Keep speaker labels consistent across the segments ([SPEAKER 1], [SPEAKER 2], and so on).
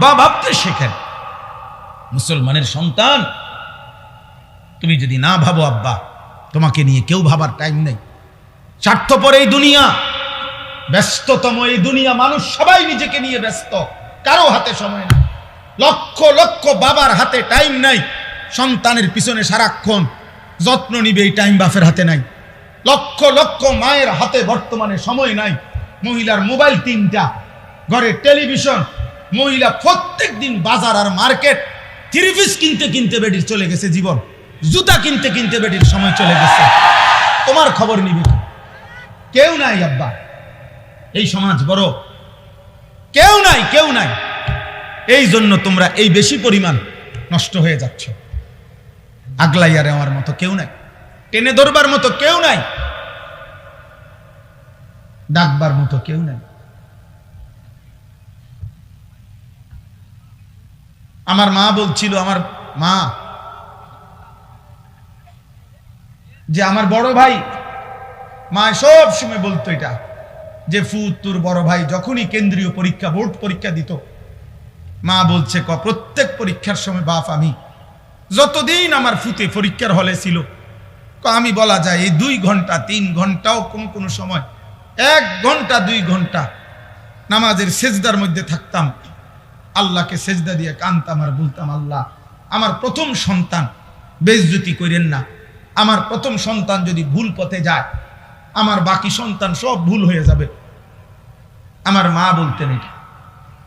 [SPEAKER 1] আব্বা ভাবতে শেখেন। মুসলমানের সন্তান, তুমি যদি না ভাবো আব্বা, তোমাকে নিয়ে কেউ ভাবার টাইম নেই। স্বার্থপর এই দুনিয়া, ব্যস্ততম এই দুনিয়া, মানুষ সবাই নিজেকে নিয়ে ব্যস্ত, কারো হাতে সময় নাই। লক্ষ লক্ষ বাবার হাতে টাইম নাই, সন্তানের পিছনে সারাক্ষণ যত্ন নিবে এই টাইম বাপের হাতে নাই। লক্ষ লক্ষ মায়ের হাতে বর্তমানে সময় নাই। মহিলার মোবাইল 3টা, ঘরে টেলিভিশন, মহিলা প্রত্যেক দিন বাজার আর মার্কেট, 3 পিস কিনতে কিনতে বেডির চলে গেছে জীবন, জুতা কিনতে কিনতে বেডির সময় চলে গেছে। তোমার খবর নিবে কেউ নাই আব্বা। এই সমাজ বড়, কেউ নাই, কেউ নাই। এই জন্য তোমরা এই বেশি পরিমাণ নষ্ট হয়ে যাচ্ছ। আগলাইয়া নেওয়ার মতো কেউ নাই, টেনে ধরবার মতো কেউ নাই, ডাকবার মতো কেউ নাই। আমার মা বলছিল, আমার মা, যে আমার বড় ভাই, মা সব সময় বলতো এটা, যে ফুত তোর বড় ভাই যখনই কেন্দ্রীয় পরীক্ষা, বোর্ড পরীক্ষা দিত, মা বলছে প্রত্যেক পরীক্ষার সময় বাপ আমি, যতদিন আমার ফুতে পরীক্ষার হলে ছিল, আমি বলা যায় এই 2 ঘন্টা 3 ঘন্টাও কোন সময় 1 ঘন্টা 2 ঘন্টা নামাজের সেজদার মধ্যে থাকতাম, আল্লাহকে সেজদা দিয়ে কাঁদতাম আর বলতাম, আল্লাহ আমার প্রথম সন্তান বেইজ্জতি করেন না, আমার প্রথম সন্তান যদি ভুল পথে যায়, আমার বাকি সন্তান সব ভুল হয়ে যাবে। আমার মা বলতেন এটা।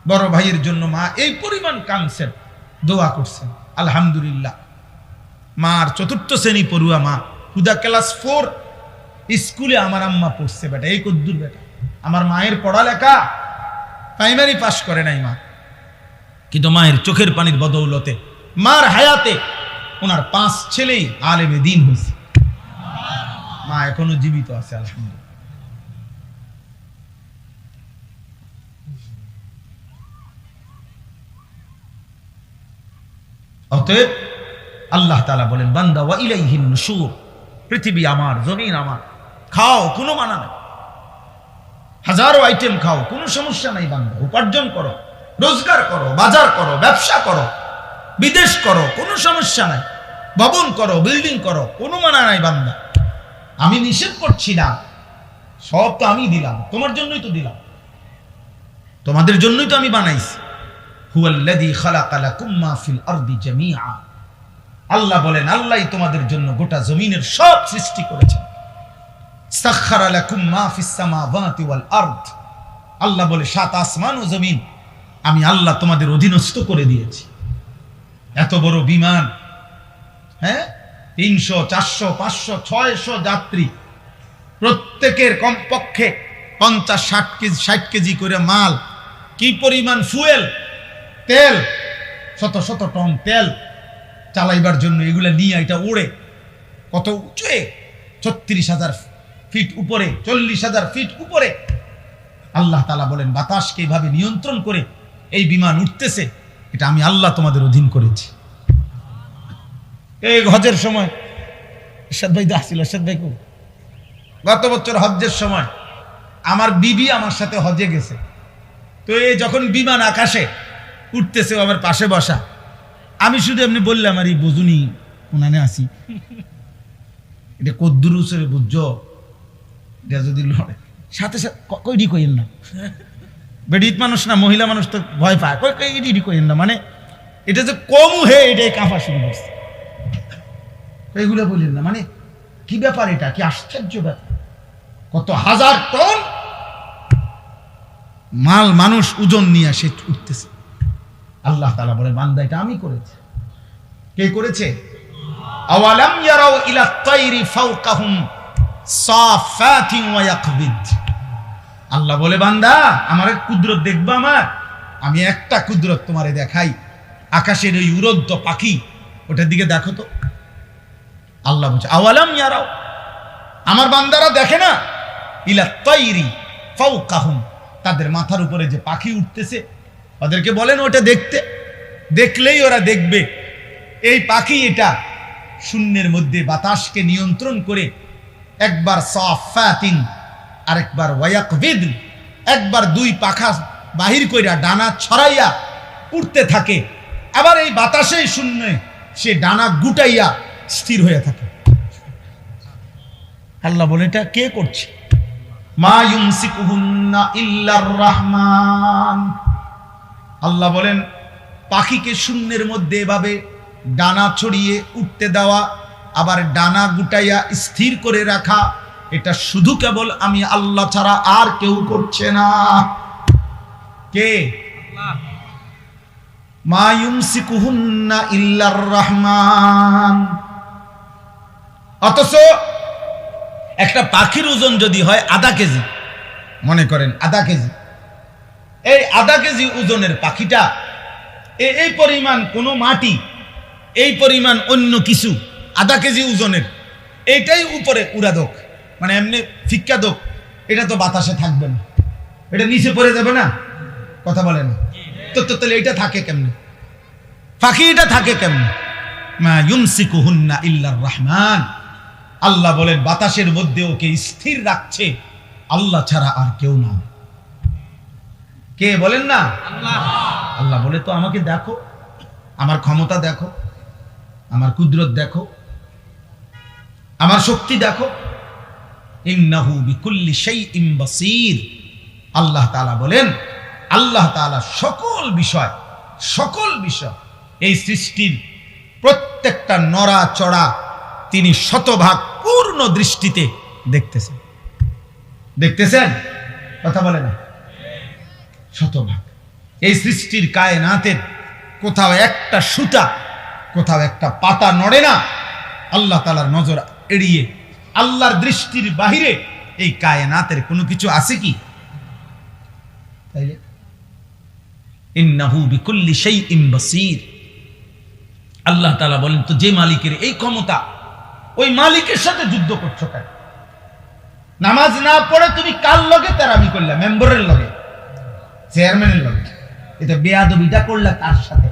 [SPEAKER 1] বড় ভাইয়ের জন্য মা এই পরিমাণ কাঁদছেন, দোয়া করছেন। আলহামদুলিল্লাহ, মার 4র্থ শ্রেণী পড়ুয়া মা, হুদা ক্লাস 4 স্কুলে আমার আম্মা পড়ছে বেটা, এই কদ্দুর বেটা। আমার মায়ের পড়ালেখা প্রাইমারি পাস করে নাই মা, কিন্তু মায়ের চোখের পানির বদৌলতে, মার হায়াতে ওনার 5 ছেলেই আলেমে দ্বীন হয়েছে। মা এখনো জীবিত আছে, আলহামদুলিল্লাহ। অতএব আল্লাহ তাআলা বলেন, বান্দা ওয়া ইলাইহিন নুশুর, পৃথিবী আমার, জমিন আমার, খাও কোনো মানা নাই, হাজারো আইটেম খাও, কোনো সমস্যা নাই বান্দা। উপার্জন করো, রোজগার করো, বাজার করো, ব্যবসা করো, বিদেশ করো, কোনো সমস্যা নাই। ভবন করো, বিল্ডিং করো, কোনো মানা নাই বান্দা। আমি নিষেধ করছি না, সব তো আমি দিলাম, তোমার জন্যই তো দিলাম, তোমাদের জন্যই তো আমি বানাইছি। হুয়াল্লাযী খালাকা লাকুম মা ফিল আরদি জামিআ, আল্লাহ বলেন, আল্লাহই তোমাদের জন্য গোটা জমিনের সব সৃষ্টি করেছেন। সাখখারা লাকুম মা ফিস সামাওয়াতি ওয়াল আরদ, আল্লাহ বলে 7 আসমান ও জমিন আমি আল্লাহ তোমাদের অধীনস্থ করে দিয়েছি। এত বড় বিমান, হ্যাঁ, 300 400 500 600 যাত্রী, প্রত্যেকের কমপক্ষে 50 60 কেজি করে মাল, কি পরিমাণ ফুয়েল, তেল, শত শত টন তেল চালাইবার জন্য এগুলা নিয়ে এটা উড়ে কত উঁচুয়ে, 36,000 ফিট উপরে, 40,000 ফিট উপরে। আল্লাহ তাআলা বলেন, বাতাসকে এইভাবে নিয়ন্ত্রণ করে এই বিমান উঠতেছে, এটা আমি আল্লাহ তোমাদের অধীন করেছি। এই হজের সময় এরশাদ ভাই আসছিল, এরশাদ ভাই গত বছর হজ্জের সময় আমার বিবি আমার সাথে হজে গেছে, তো এই যখন বিমান আকাশে উঠতেছে, আমার পাশে বসা, আমি শুধু এমনি বললাম, আর এই বুঝুনি কোনানে আসি, এটা কদ্দুর উসরে বুঝছো, এটা যদি লড়ে সাথে সাথে কইডি কইেন না, বেডিত মানুষ না, মহিলা মানুষ তো ভয় পায়, কইডি কইেন না, মানে এটা যে কম হে, এটাই কাঁপা শুরু করছে, এইগুলো বললেন না, মানে কি ব্যাপার, এটা কি আশ্চর্য ব্যাপার, কত হাজার টন মাল মানুষ ওজন নিয়ে সে উঠতেছে। আল্লাহ তাআলা বলে, বান্দা এটা আমি করেছি। কে করেছে? আওয়ালাম ইয়ারাউ ইলা তাইরি ফাওকাহুম সাফাতিন ওয়া ইয়াকবিদ, আল্লাহ বলে, বান্দা আমার কুদরত দেখবা, আমি একটা কুদরত তোমারে দেখাই, আকাশের ওই উড়ন্ত পাখি, ওটার দিকে দেখো তো। আল্লাহ বলছে, আওয়ালাম ইয়ারাউ, আমার বান্দারা দেখে না, ইলা তাইরি ফাওকাহুম, তাদের মাথার উপরে যে পাখি উঠতেছে, ওদেরকে বলেন ওটা দেখতে, দেখলেই ওরা দেখবে এই পাখি এটা শূন্যের মধ্যে বাতাসকে নিয়ন্ত্রণ করে, একবার সাফাতিন আরেকবার ওয়ায়াকবিদ, একবার 2 পাখা বাহির কইরা ডানা ছড়াইয়া উঠতে থাকে, আবার এই বাতাসেই শূন্যে সে ডানা গুটাইয়া স্থির হয়ে থাকে। আল্লাহ বলে এটা কে করছে? মা ইউমসিকুহুন্না ইল্লার রহমান। আল্লাহ বলেন পাখিকে শূন্যের মধ্যে এভাবে ডানা ছড়িয়ে উঠতে দেওয়া, আবার ডানা গুটাইয়া স্থির করে রাখা, এটা শুধু কেবল আমি আল্লাহ ছাড়া আর কেউ করছে না। কে? মা ইউমসিকুহুন্না ইল্লার রহমান। অথচ একটা পাখির ওজন যদি হয় আধা কেজি, মনে করেন আধা কেজি, এই আধা কেজি ওজনের পাখিটা এই পরিমাণ কোনো মাটি, এই পরিমাণ অন্য কিছু আধা কেজি ওজনের, এইটাই উপরে উড়াদক, মানে এমনি ফিক্কা দোক, এটা তো বাতাসে থাকবে না, এটা নিচে পড়ে যাবে না, কথা বলে না তো। তাহলে এটা থাকে কেমনে? পাখি এটা থাকে কেমনে? মা ইউমসিকুহুন্না ইল্লার রহমান। আল্লাহ বলেন বাতাসের মধ্যে ওকে স্থির রাখছে আল্লাহ ছাড়া আর কেউ না। কে বলেন না? আল্লাহ বলে তো আমাকে দেখো, আমার ক্ষমতা দেখো, আমার কুদরত দেখো, আমার শক্তি দেখো। ইন্নাহু বিকুল্লি শাইইন বাসীর। আল্লাহ তাআলা বলেন আল্লাহ তাআলা সকল বিষয় এই সৃষ্টির প্রত্যেকটা নড়া চড়া তিনি শতভাগ পূর্ণ দৃষ্টিতে দেখতেছেন। কথা বলে না? শতভাগ। এই সৃষ্টির কায়নাতের কোথাও একটা সুতা, কোথাও একটা পাতা নড়ে না আল্লাহ তাআলার নজর এড়িয়ে। আল্লাহর দৃষ্টির বাহিরে এই কায়নাতের কোনো কিছু আছে কি? তাইলে ইন্নাহু বিকুল্লি শাইইন বাসীর। আল্লাহ তাআলা বলেন তো যে মালিকের এই ক্ষমতা, ওই মালিকের সাথে যুদ্ধ করছো কেন? নামাজ না পড়ে তুমি কার লগে তেরামি করলা? মেম্বারের লগে, চেয়ারম্যানের লগে, এটা বেয়াদবিটা করলা তার সাথে।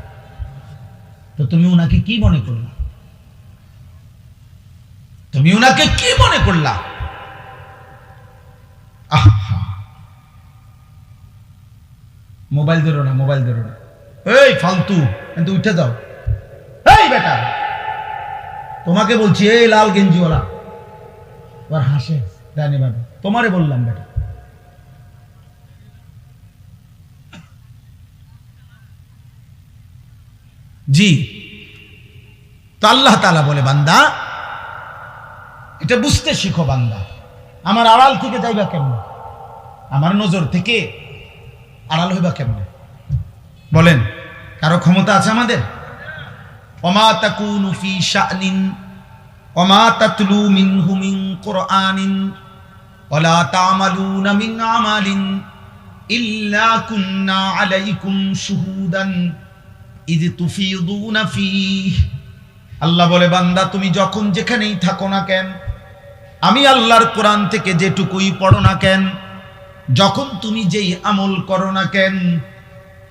[SPEAKER 1] তো তুমি উনাকে কি মনে করলা? তুমি উনাকে কি মনে করলা? মোবাইল ধরো না, মোবাইল ধরো না, এই ফালতু, কিন্তু উঠে যাও। এই বেটা, তোমাকে বলছি, এই লাল গেঞ্জিওয়ালা, এবার হাসে জানি ভাবে, তোমারে বললাম বেটা। জি, তো আল্লাহ তাআলা বলে বান্দা এটা বুঝতে শিখো। বান্দা আমার আড়াল থেকে যাইবা কেমনে? আমার নজর থেকে আড়াল হইবা কেমনে? বলেন, কারো ক্ষমতা আছে আমাদের? ওমা তাকুনু ফি শানিন ওমা তাতলু মিনহু মিন কুরআনিন ওয়ালা তা'মালুনা মিন আমালিন ইল্লা কুননা আলাইকুম শুহুদান ইয তুফিদুনা ফীহ। আল্লাহ বলে বান্দা তুমি যখন যেখানেই থাকো না কেন, আমি আল্লাহর কোরআন থেকে যেটুকুই পড়ো না কেন, যখন তুমি যেই আমল করো না কেন,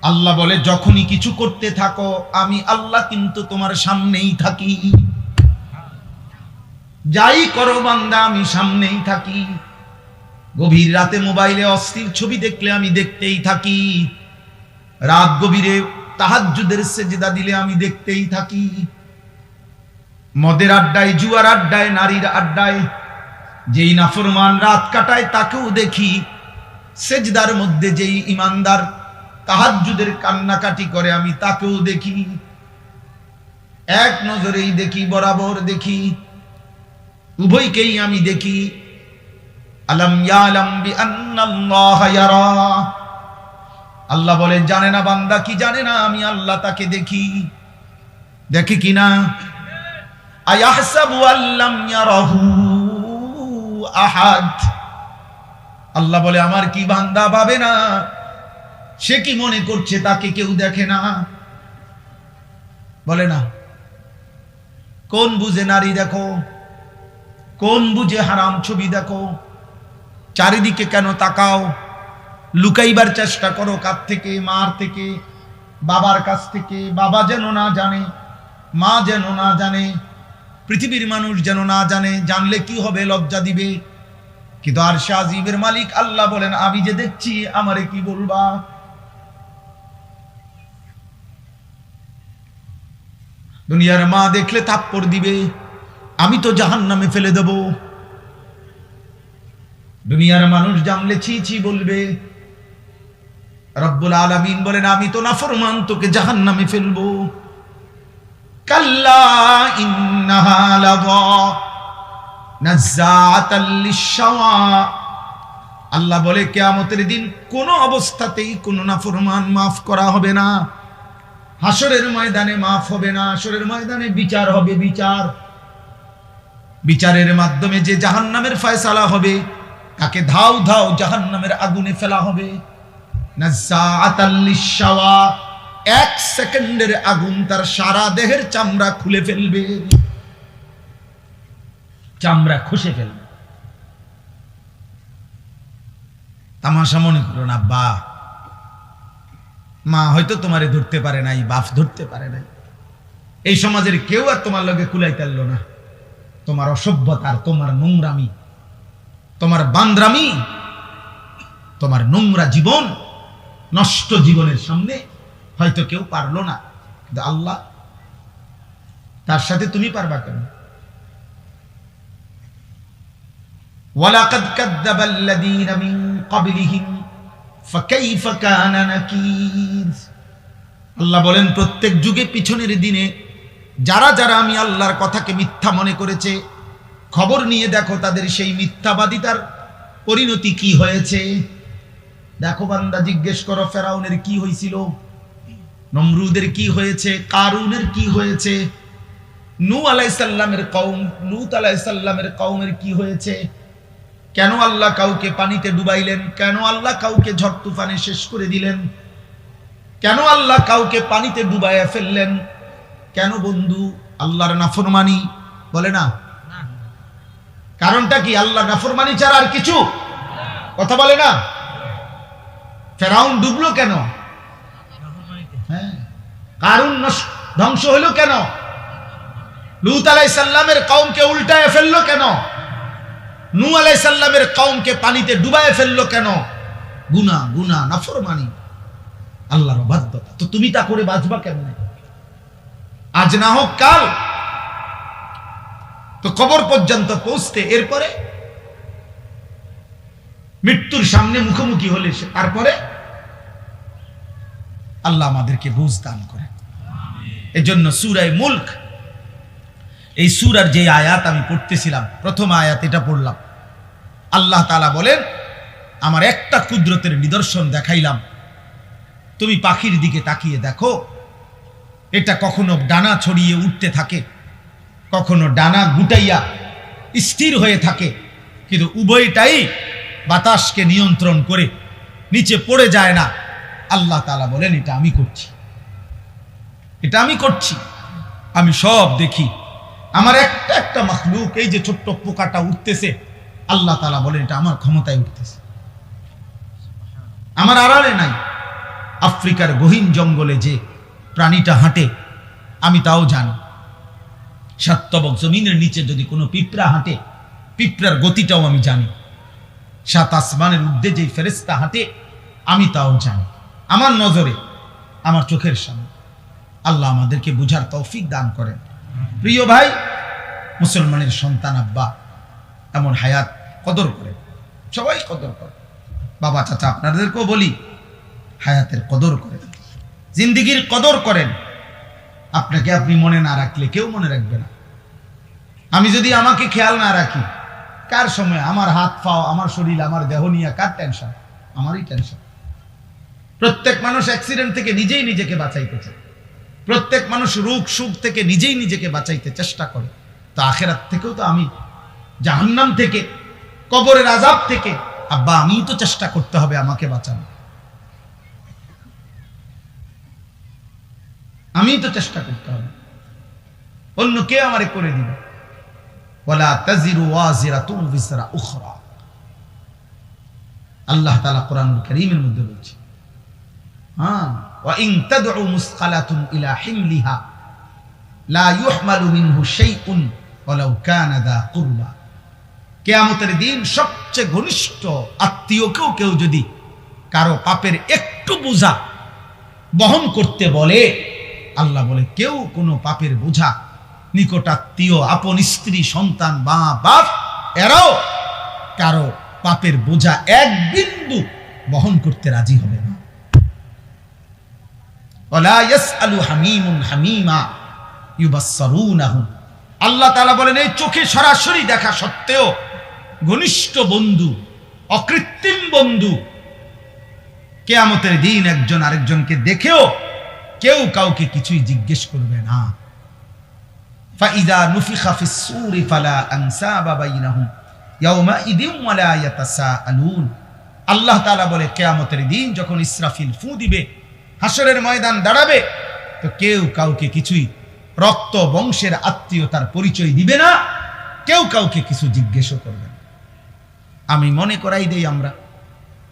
[SPEAKER 1] আল্লাহ বলে যখনই কিছু করতে থাকো আমি আল্লাহ কিন্তু তোমার সামনেই থাকি। যাই করো বান্দা আমি সামনেই থাকি। গভীর রাতে মোবাইলে অস্থির ছবি দেখলে আমি দেখতেই থাকি। রাত গভীরে তাহাজ্জুদের সেজদা দিলে আমি দেখতেই থাকি। মদের আড্ডায়, জুয়ার আড্ডায়, নারীর আড্ডায় যেই নাফরমান রাত কাটায় তাকেও দেখি। সেজদার মধ্যে যেই ইমানদার তাহাজ্জুদের কান্নাকাটি করে আমি তাকেও দেখি। এক নজরেই দেখি, বরাবর দেখি, উভয়কেই আমি দেখি। আলাম ইয়ালাম বিআন্নাল্লাহা ইয়ারা। আল্লাহ বলে জানে না বান্দা কি জানে না আমি আল্লাহ তাকে দেখি। দেখি কিনা? আয়াহসাবু আল্লাম ইয়ারাহু আহাদ। আল্লাহ বলে আমার কি বান্দা ভাবে না? সে কি মনে করছে তাকে কেউ দেখে না? বলে না? কোন বুঝে নারী দেখো, কোন বুঝে হারাম ছবি দেখো, চারিদিকে কেন তাকাও? লুকাইবার চেষ্টা করো কার থেকে? মার থেকে, বাবার কাছ থেকে। বাবা যেন না জানে, মা যেন না জানে, পৃথিবীর মানুষ যেন না জানে। জানলে কি হবে? লজ্জা দিবে। কিন্তু আরশে আজিমের মালিক আল্লাহ বলেন আমি যে দেখছি আমারে কি বলবা? দুনিয়ার মা দেখলে থাপ্পড় দিবে, আমি তো জাহান্নামে ফেলে দেব। দুনিয়ার মানুষ জানলে ছি ছি বলবে। রব্বুল আলামিন বলেন আমি তো নাফরমান, তোকে জাহান্নামে ফেলবো। কাল্লা ইন্নাহা লাযা নাযাআতাল লিশ-শাওয়া। আল্লাহ বলে কিয়ামতের দিন কোন অবস্থাতেই কোন নাফরমান মাফ করা হবে না। হাসরের ময়দানে মাফ হবে না, হাসরের ময়দানে বিচার হবে। বিচারের মাধ্যমে যে জাহান্নামের ফয়সালা হবে, তাকে ধাও ধাও জাহান্নামের আগুনে ফেলা হবে। নাযাআতাল লিশ-শাওয়া, এক সেকেন্ডের আগুন তার সারা দেহের চামড়া খুলে ফেলবে, চামড়া খসে ফেলবে। তামাশা মনে করো না আব্বা, মা হয়তো তোমারে ধরতে পারে নাই, বাপ ধরতে পারে নাই, এই সমাজের কেউ আর তোমার লগে কুলাইতে পারলো না। তোমার অসভ্যতার, তোমার নোংরামি, তোমার বান্দ্রামি, তোমার নোংরা জীবন, নষ্ট জীবনের সামনে হয়তো কেউ পারলো না, কিন্তু আল্লাহ, তার সাথে তুমি পারবা কেন? ওয়ালাকাদ কাযযাবাল্লাযীনা মিন ক্বাবলিহিম ফাকাইফা কানা নাকির। আল্লাহ বলেন প্রত্যেক যুগে পিছনের দিনে যারা যারা আমি আল্লাহর কথাকে মিথ্যা মনে করেছে, খবর নিয়ে দেখো তাদের সেই মিথ্যাবাদিতার পরিণতি কি হয়েছে। দেখো বান্দা, জিজ্ঞেস করো ফেরাউনের কি হয়েছিল, নমরুদের কি হয়েছে, কারুনের কি হয়েছে, নূহ আলাইহিস সালামের কওম, লূত আলাইহিস সালামের কওমের কি হয়েছে। কেন আল্লাহ কাউকে পানিতে ডুবাইলেন, কেন আল্লাহ কাউকে ঝড় তুফানে শেষ করে দিলেন, কেন আল্লাহ কাউকে পানিতে ডুবাইয়া ফেললেন, কেন বন্ধু? আল্লাহর নাফরমানি, বলে না? কারণটা কি? আল্লাহ নাফরমানি ছাড়া আর কিছু কথা বলে না। ফেরাউন ডুবলো কেন? হ্যাঁ। কারুন ধ্বংস হলো কেন? লূত আলাইহিস সালামের কওমকে উল্টায় ফেললো কেন? নূহ আলাইহিস সালামের কওমকে পানিতে ডুবায় ফেললো কেন? গুনাহ, গুনাহ, নাফরমানি, আল্লাহর অবাধ্যতা। তো তুমি তা করে বাঁচবা কেমনে? আজ না হোক কাল তো কবর পর্যন্ত পৌঁছতে, এরপরে মৃত্যুর সামনে মুখোমুখি হলে তারপরে আল্লাহ আমাদেরকে বুঝ দান করে। এজন্য সূরা মুলক, এই সূরার যে আয়াত আমি পড়তেছিলাম, প্রথম আয়াত এটা পড়লাম। আল্লাহ তাআলা বলেন আমার একটা কুদরতের নিদর্শন দেখাইলাম, তুমি পাখির দিকে তাকিয়ে দেখো, এটা কখনো ডানা ছড়িয়ে উঠতে থাকে, কখনো ডানা গুটাইয়া স্থির হয়ে থাকে, কিন্তু উভয়টাই বাতাসকে নিয়ন্ত্রণ করে নিচে পড়ে যায় না। আল্লাহ তাআলা বলেন এটা আমি করছি, এটা আমি করছি, আমি সব দেখি। আমার একটা একটা মাখলুক, এই যে ছোট্ট পোকাটা উঠতেছে, আল্লাহ তাআলা বলেন এটা আমার ক্ষমতায় উঠতেছে, আমার আড়ালে নাই। আফ্রিকার গহীন জঙ্গলে যে প্রাণীটা হাঁটে আমি তাও জানি। সাতবক জমিনের নিচে যদি কোনো পিঁপড়া হাঁটে, পিঁপড়ার গতিটাও আমি জানি। সাত আসমানের ঊর্ধ্বে যে ফেরেশতা হাঁটে আমি তাও জানি। আমার নজরে, আমার চোখের সামনে। আল্লাহ আমাদেরকে বুঝার তৌফিক দান করেন। প্রিয় ভাই, মুসলমানের সন্তান আব্বা এমন হায়াত কদর করে, সবাই কদর করে। বাবা চাচা আপনাদেরকেও বলি, হায়াতের কদর করেন, জিন্দিগির কদর করেন। আপনাকে আপনি মনে না রাখলে কেউ মনে রাখবে না। আমি যদি আমাকে খেয়াল না রাখি, কার সময় আমার হাত পাও, আমার শরীর, আমার দেহ নিয়ে কার টেনশন? আমারই টেনশন। প্রত্যেক মানুষ অ্যাক্সিডেন্ট থেকে নিজেই নিজেকে বাঁচাইতে চায়, প্রত্যেক মানুষ রোগ সুখ থেকে নিজেই নিজেকে বাঁচাইতে চেষ্টা করে। তো আখেরাত থেকেও তো আমি, জাহান্নাম থেকে, কবরের আযাব থেকে আব্বা আমিই তো চেষ্টা করতে হবে আমাকে বাঁচানো, আমিই তো চেষ্টা করতে হবে, অন্য কে আমারে করে দিবে? ওয়ালা তাজিরু ওয়াজিরাতুন বিসরা উখরা। আল্লাহ তাআলা কোরআনুল কারীমের মধ্যে বলছে, হ্যাঁ, ওয়া ইন তাদউ মুসকালাতুন ইলা হিমলিহা লা ইউহমালু মিনহু শাইউন ওয়ালাউ কানা দা কুরবা। কিয়ামতের দিন সবচেয়ে ঘনিষ্ঠ আত্মীয়কেও কেউ যদি কারো পাপের একটু বোঝা বহন করতে বলে, আল্লাহ বলে কেউ কোনো পাপের বোঝা নিকটাত্মীয়, আপন স্ত্রী, সন্তান, মা বাপ এরাও কারো পাপের বোঝা এক বিন্দু বহন করতে রাজি হবে না। ওয়ালা ইয়াসআলু হামীমুন হামীমা ইউবাসসিরুনাহুম। আল্লাহ তাআলা বলেন এই চোখে সরাসরি দেখা সত্ত্বেও ঘনিষ্ঠ বন্ধু, অকৃত্রিম বন্ধু, কিয়ামতের দিন একজন আরেকজনকে দেখেও কেউ কাউকে কিছুই জিজ্ঞেস করবে না। ফাইযা নুফিখা ফিস-সূরি ফালা আনসাবা বাইনাহুম ইয়াওমাইযিন ওয়ালা ইয়াতাসাআলুন। আল্লাহ তাআলা বলে কিয়ামতের দিন যখন ইসরাফিল ফু দিবে, হাসরের ময়দান দাঁড়াবে, তো কেউ কাউকে কিছুই রক্ত বংশের আত্মীয়তার পরিচয় দিবে না, কেউ কাউকে কিছু জিজ্ঞেসও করবে না। আমি মনে করাই দেই, আমরা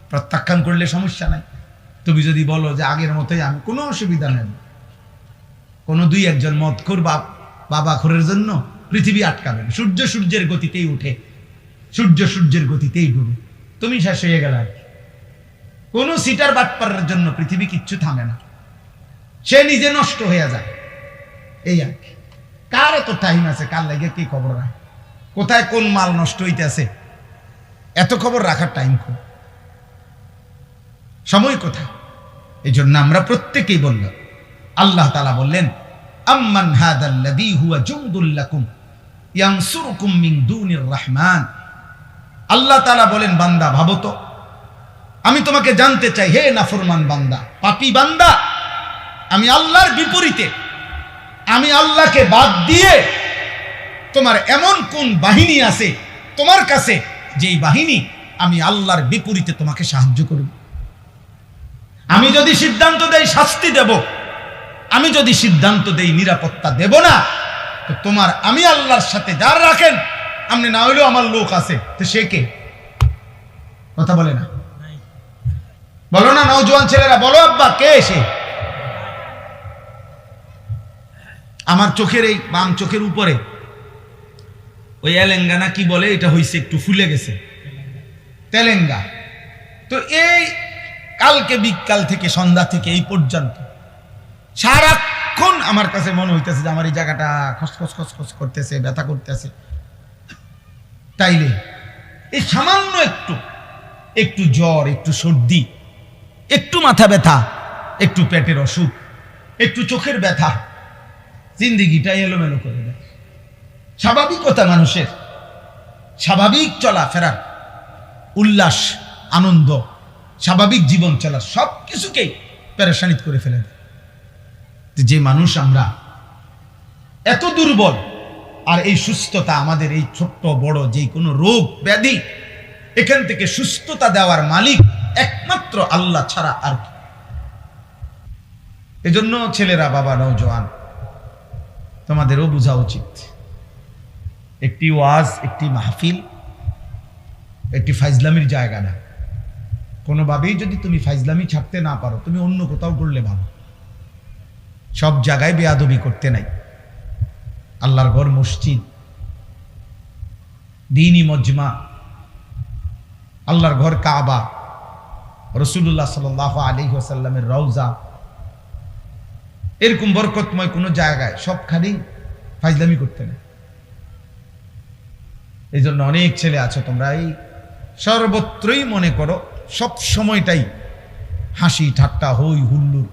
[SPEAKER 1] প্রত্যাখ্যান করলে সমস্যা নাই। তুমি যদি বলো যে আগের মতোই, আমি কোনো অসুবিধা নেই, কোনো দুই একজন মদখোর বাবা খোরের জন্য পৃথিবী আটকাবেন। সূর্য সূর্যের গতিতেই উঠে, সূর্য সূর্যের গতিতেই ডুবে, তুমি শেষ হয়ে গেল। আর কোন সিটার বাটপারের জন্য পৃথিবী কিচ্ছু থামে না, সে নিজে নষ্ট হয়ে যায়। এই আর কি। কার এত টাইম আছে, কার লাগে কি খবর রাখে, কোথায় কোন মাল নষ্ট হইতেছে, এত খবর রাখার টাইম খুব, সময় কোথায়? এই জন্য আমরা প্রত্যেকেই বললাম, আল্লাহ তাআলা বললেন আম্মান হাদাল্লাযী হুয়া জুনদুল লাকুম ইয়ানসুরুকুম মিন দুনির রহমান। আল্লাহ তাআলা বলেন, বান্দা ভাবো তো, আমি তোমাকে জানতে চাই, হে নাফরমান বান্দা, পাপী বান্দা, আমি আল্লাহর বিপরীতে, আমি আল্লাহকে বাদ দিয়ে তোমার এমন কোন বাহিনী আছে তোমার কাছে, যেই বাহিনী আমি আল্লাহর বিপরীতে তোমাকে সাহায্য করব? আমি যদি সিদ্ধান্ত দেই শাস্তি দেব, আমি যদি সিদ্ধান্ত দেই নিরাপত্তা দেব না, তো তোমার আমি আল্লাহর সাথে যার রাখেন, আপনি না হইলেও আমার লোক আছে, তো সে কে? কথা বলে না, বলো না নওজোয়ান ছেলেরা, বলো আব্বা, কে সে? আমার চোখের এই বাম চোখের উপরে ওই এলেঙ্গানা কি বলে, এটা হইছে একটু ফুলে গেছে, তেলেঙ্গা। তো এই কালকে বিকাল থেকে সন্ধ্যা থেকে এই পর্যন্ত সারাক্ষণ আমার কাছে মনে হইতেছে যে আমার এই জায়গাটা খসখস খসখস করতেছে, ব্যথা করতেছে। তাইলে এই সামান্য একটু জ্বর, একটু সর্দি, একটু মাথা ব্যথা, একটু পেটের অসুখ, একটু চোখের ব্যথা, জিন্দিগিটা এলোমেলো করে দেয়। স্বাভাবিকতা মানুষের, স্বাভাবিক চলাফেরার, উল্লাস, আনন্দ, স্বাভাবিক জীবন চলা সব কিছুকেই পেরেশানিত করে ফেলে দেয়। যে মানুষ আমরা এত দুর্বল, আর এই সুস্থতা আমাদের, এই ছোট্ট বড় যে কোনো রোগ ব্যাধি, এখান থেকে সুস্থতা দেওয়ার মালিক একমাত্র আল্লাহ ছাড়া আর কি। এজন্য ছেলেরা, বাবা, নওজোয়ান, তোমাদেরও বোঝা উচিত, একটি ওয়াজ, একটি মাহফিল, একটি ফাইজলামির জায়গা না। কোনোভাবেই যদি তুমি ফাইজলামি ছাড়তে না পারো, তুমি অন্য কোথাও করলে ভালো। সব জায়গায় বেয়াদবি করতে নাই। আল্লাহর ঘর মসজিদ, দ্বীনি মজমা, আল্লাহর ঘর কাবা, রাসূলুল্লাহ সাল্লাল্লাহু আলাইহি ওয়াসাল্লামের রওজা, এরকম বরকতময় কোনো জায়গায় সবখানি ফাইজলামি করতে নাই। এই জন্য অনেক ছেলে আছো তোমরা, এই সর্বত্রই মনে করো সব সময়টাই হাসি ঠাট্টা, হই হুল্লুর,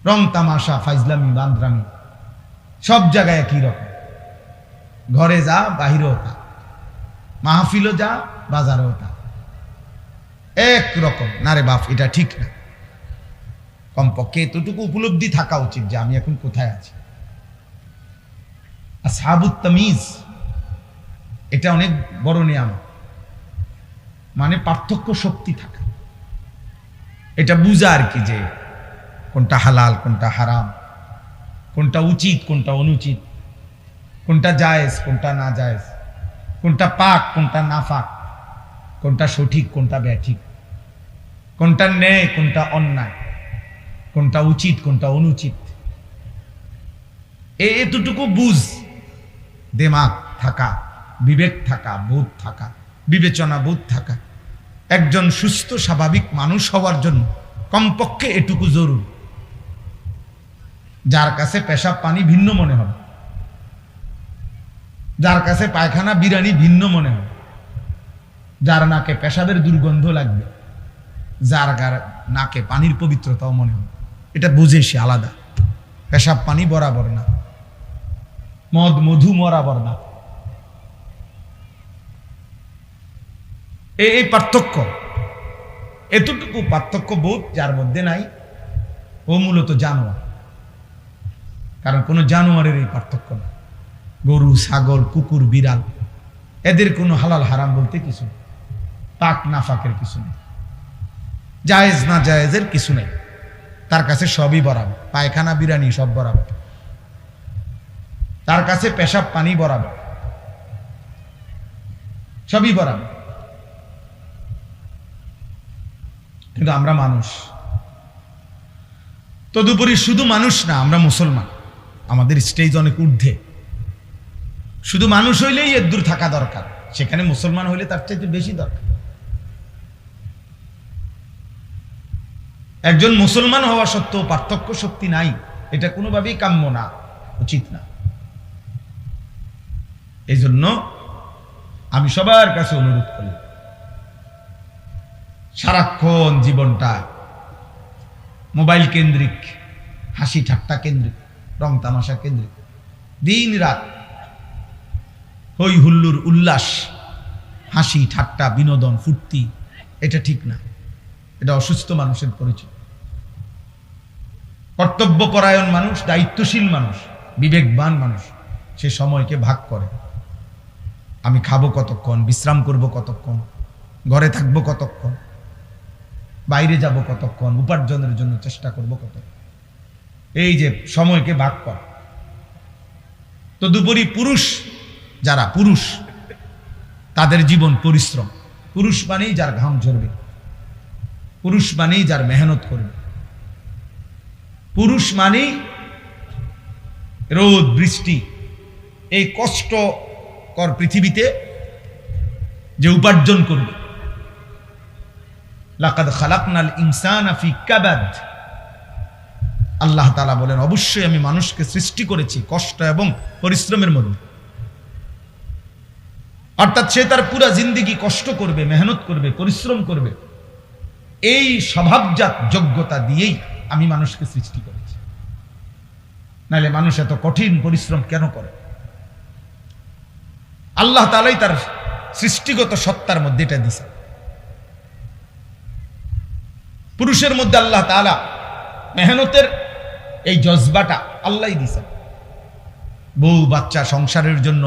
[SPEAKER 1] রং তামাশা, ফাইজলামি, বান্দরামি, সব জায়গায় একই রকম। ঘরে যা, বাহিরেও তা, মাহফিলও যা, বাজারেও তা, এক রকম। না রে বাপ, এটা ঠিক না। কমপক্ষে এতটুকু উপলব্ধি থাকা উচিত যে আমি এখন কোথায় আছি। আসহাবুত তামিজ, এটা অনেক বড় নিয়ামত, মানে পার্থক্য শক্তি থাকা, এটা বুঝা আর কি, যে কোনটা হালাল, কোনটা হারাম, কোনটা উচিত, কোনটা অনুচিত, কোনটা জায়েজ, কোনটা না জায়েজ, কোনটা পাক, কোনটা না পাক, কোনটা সঠিক, কোনটা ব্যাঠিক, কোনটা ন্যায়, কোনটা অন্যায়, কোনটা উচিত, কোনটা অনুচিত। এতটুকু বুঝ, দিমাগ থাকা, বিবেক থাকা, বোধ থাকা, বিবেচনা বোধ থাকা, একজন সুস্থ স্বাভাবিক মানুষ হওয়ার জন্য কমপক্ষে এটুকু জরুরি। যার কাছে পেশাব পানি ভিন্ন মনে হবে, যার কাছে পায়খানা বিরানি ভিন্ন মনে হবে, যার নাকে পেশাবের দুর্গন্ধ লাগবে, যার নাকে পানির পবিত্রতাও মনে হবে। এটা বুঝে সে আলাদা। পেশাব পানি বরাবর না, মদ মধু বরাবর না। এই পার্থক্য, এতটুকু পার্থক্য বোধ যার মধ্যে নাই, ও মূলত জানোয়ার। কারণ কোনো জানোয়ারের এই পার্থক্য না। গরু, ছাগল, কুকুর, বিড়াল, এদের কোনো হালাল হারাম বলতে কিছু নেই, পাক না ফাঁকের কিছু নেই, জায়েজ না জায়েজের কিছু নেই। তার কাছে সবই বরাবর, পায়খানা বিরানি সব বরাবর, তার কাছে পেশাব পানি বরাবর, সবই বরাবর। কিন্তু আমরা মানুষ, তদুপরি শুধু মানুষ না, আমরা মুসলমান, আমাদের স্টেজ অনেক ঊর্ধ্বে। শুধু মানুষ হইলেই এর দূর থাকা দরকার, সেখানে মুসলমান হইলে তার চাইতে বেশি দরকার। একজন মুসলমান হওয়া সত্ত্বেও পার্থক্য শক্তি নাই, এটা কোনোভাবেই কাম্য না, উচিত না। এই জন্য আমি সবার কাছে অনুরোধ করি, সারাক্ষণ জীবনটা মোবাইল কেন্দ্রিক, হাসি ঠাট্টা কেন্দ্রিক, রং তামাশা কেন্দ্রিক, দিন রাত হই হুল্লুর উল্লাস, হাসি ঠাট্টা, বিনোদন, ফুর্তি, এটা ঠিক না। এটা অসুস্থ মানুষের পরিচয়। কর্তব্যপরায়ণ মানুষ, দায়িত্বশীল মানুষ, বিবেকবান মানুষ সে সময়কে ভাগ করে। আমি খাবো কতক্ষণ, বিশ্রাম করব কতক্ষণ, ঘরে থাকবো কতক্ষণ, বাইরে যাব কতক্ষণ, উপার্জনের জন্য চেষ্টা করব কতক্ষণ, এই যে সময়কে ভাগ কর। তদুপরি পুরুষ, যারা পুরুষ, তাদের জীবন পরিশ্রম। পুরুষ মানেই যার ঘাম ঝরবে, পুরুষ মানেই যার মেহনত করবে, পুরুষ মানেই রোদ বৃষ্টি, এই কষ্টকর পৃথিবীতে যে উপার্জন করবে। লাকাদ খালাকনাল ইনসানা ফি কাবাদ, আল্লাহ তাআলা বলেন অবশ্যই আমি মানুষকে সৃষ্টি করেছি কষ্ট এবং পরিশ্রমের মধ্যে। অর্থাৎ সে তার পুরা জিন্দেগি কষ্ট করবে, মেহনত করবে, পরিশ্রম করবে। এই স্বভাবজাত যোগ্যতা দিয়েই আমি মানুষকে সৃষ্টি করেছি। নাহলে মানুষ এত কঠিন পরিশ্রম কেন করে? আল্লাহ তাআলাই তার সৃষ্টিগত সত্তার মধ্যে এটা দিয়েছে। পুরুষের মধ্যে আল্লাহ তাআলা মেহনতের এই জজবাটা আল্লাহই দিয়েছেন। বউ বাচ্চা সংসারের জন্য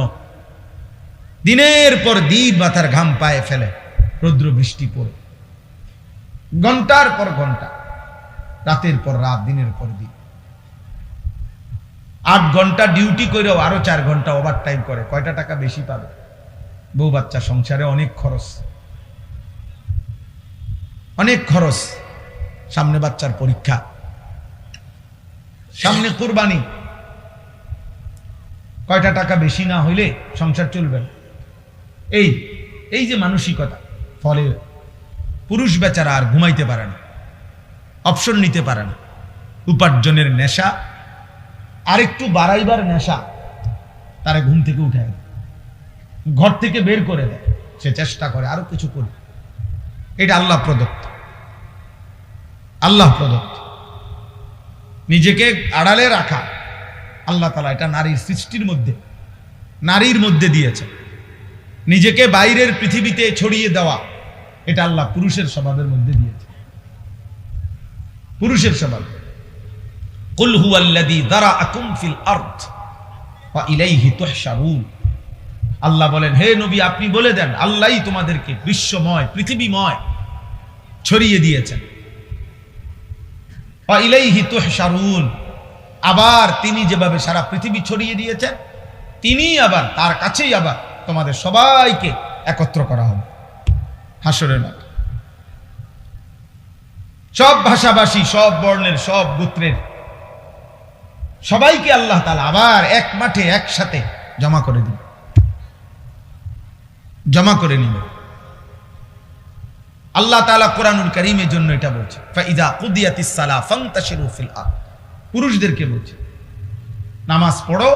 [SPEAKER 1] দিনের পর দিন মাথার ঘাম পায়ে ফেলে, রৌদ্র বৃষ্টি পড়ে, ঘন্টার পর ঘন্টা, রাতের পর রাত, দিনের পর দিন। 8 ঘন্টা ডিউটি করেও আরো 4 ঘন্টা ওভার টাইম করে, কয়টা টাকা বেশি পাবে? বউ বাচ্চা সংসারে অনেক খরচ, অনেক খরচ। সামনে বাচ্চার পরীক্ষা, সামনে কুরবানি, কয়টা টাকা বেশি না হইলে সংসার চলবে না। এই যে মানসিকতা, ফলে পুরুষ বেচারা আর ঘুমাইতে পারে না, অপশন নিতে পারে না। উপার্জনের নেশা, আরেকটু বাড়াইবার নেশা তারা ঘুম থেকে উঠে, ঘর থেকে বের করে দেয়। সে চেষ্টা করে আরো কিছু করবে। এটা আল্লাহ প্রদত্ত, আল্লাহ প্রদত্ত। নিজেকে আড়ালে রাখা আল্লাহ তাআলা এটা নারীর সৃষ্টির মধ্যে, নারীর মধ্যে দিয়েছে। নিজেকে বাইরের পৃথিবীতে ছড়িয়ে দেওয়া এটা আল্লাহ পুরুষের স্বভাবের মধ্যে দিয়েছে, পুরুষের স্বভাব। কুল হুয়াল্লাযী যারাআকুম ফিল আরদ ওয়া ইলাইহি তুহশারুন। আল্লাহ বলেন, হে নবী আপনি বলে দেন, আল্লাহই তোমাদেরকে বিশ্বময়, পৃথিবীময় ছড়িয়ে দিয়েছেন। ওয়া ইলাইহি তুহশারুন, আবার তিনি যেভাবে সারা পৃথিবী ছড়িয়ে দিয়েছেন, তিনি আবার তার কাছেই আবার তোমাদের সবাইকে একত্র করা হবে হাসরের মাঠে। সব ভাষাভাষী, সব বর্ণের, সব গোত্রের সবাইকে আল্লাহ তাআলা আবার এক মাঠে একসাথে জমা করে দিবে, জমা করে নিবে। আল্লাহ তাআলা কোরআনুল কারীমের জন্য এটা বলছে, ফাইযা কুদিয়াতিস সালাহ ফান্তাশিরু ফিল আরদ। পুরুষদেরকে বলছে, নামাজ পড়ো,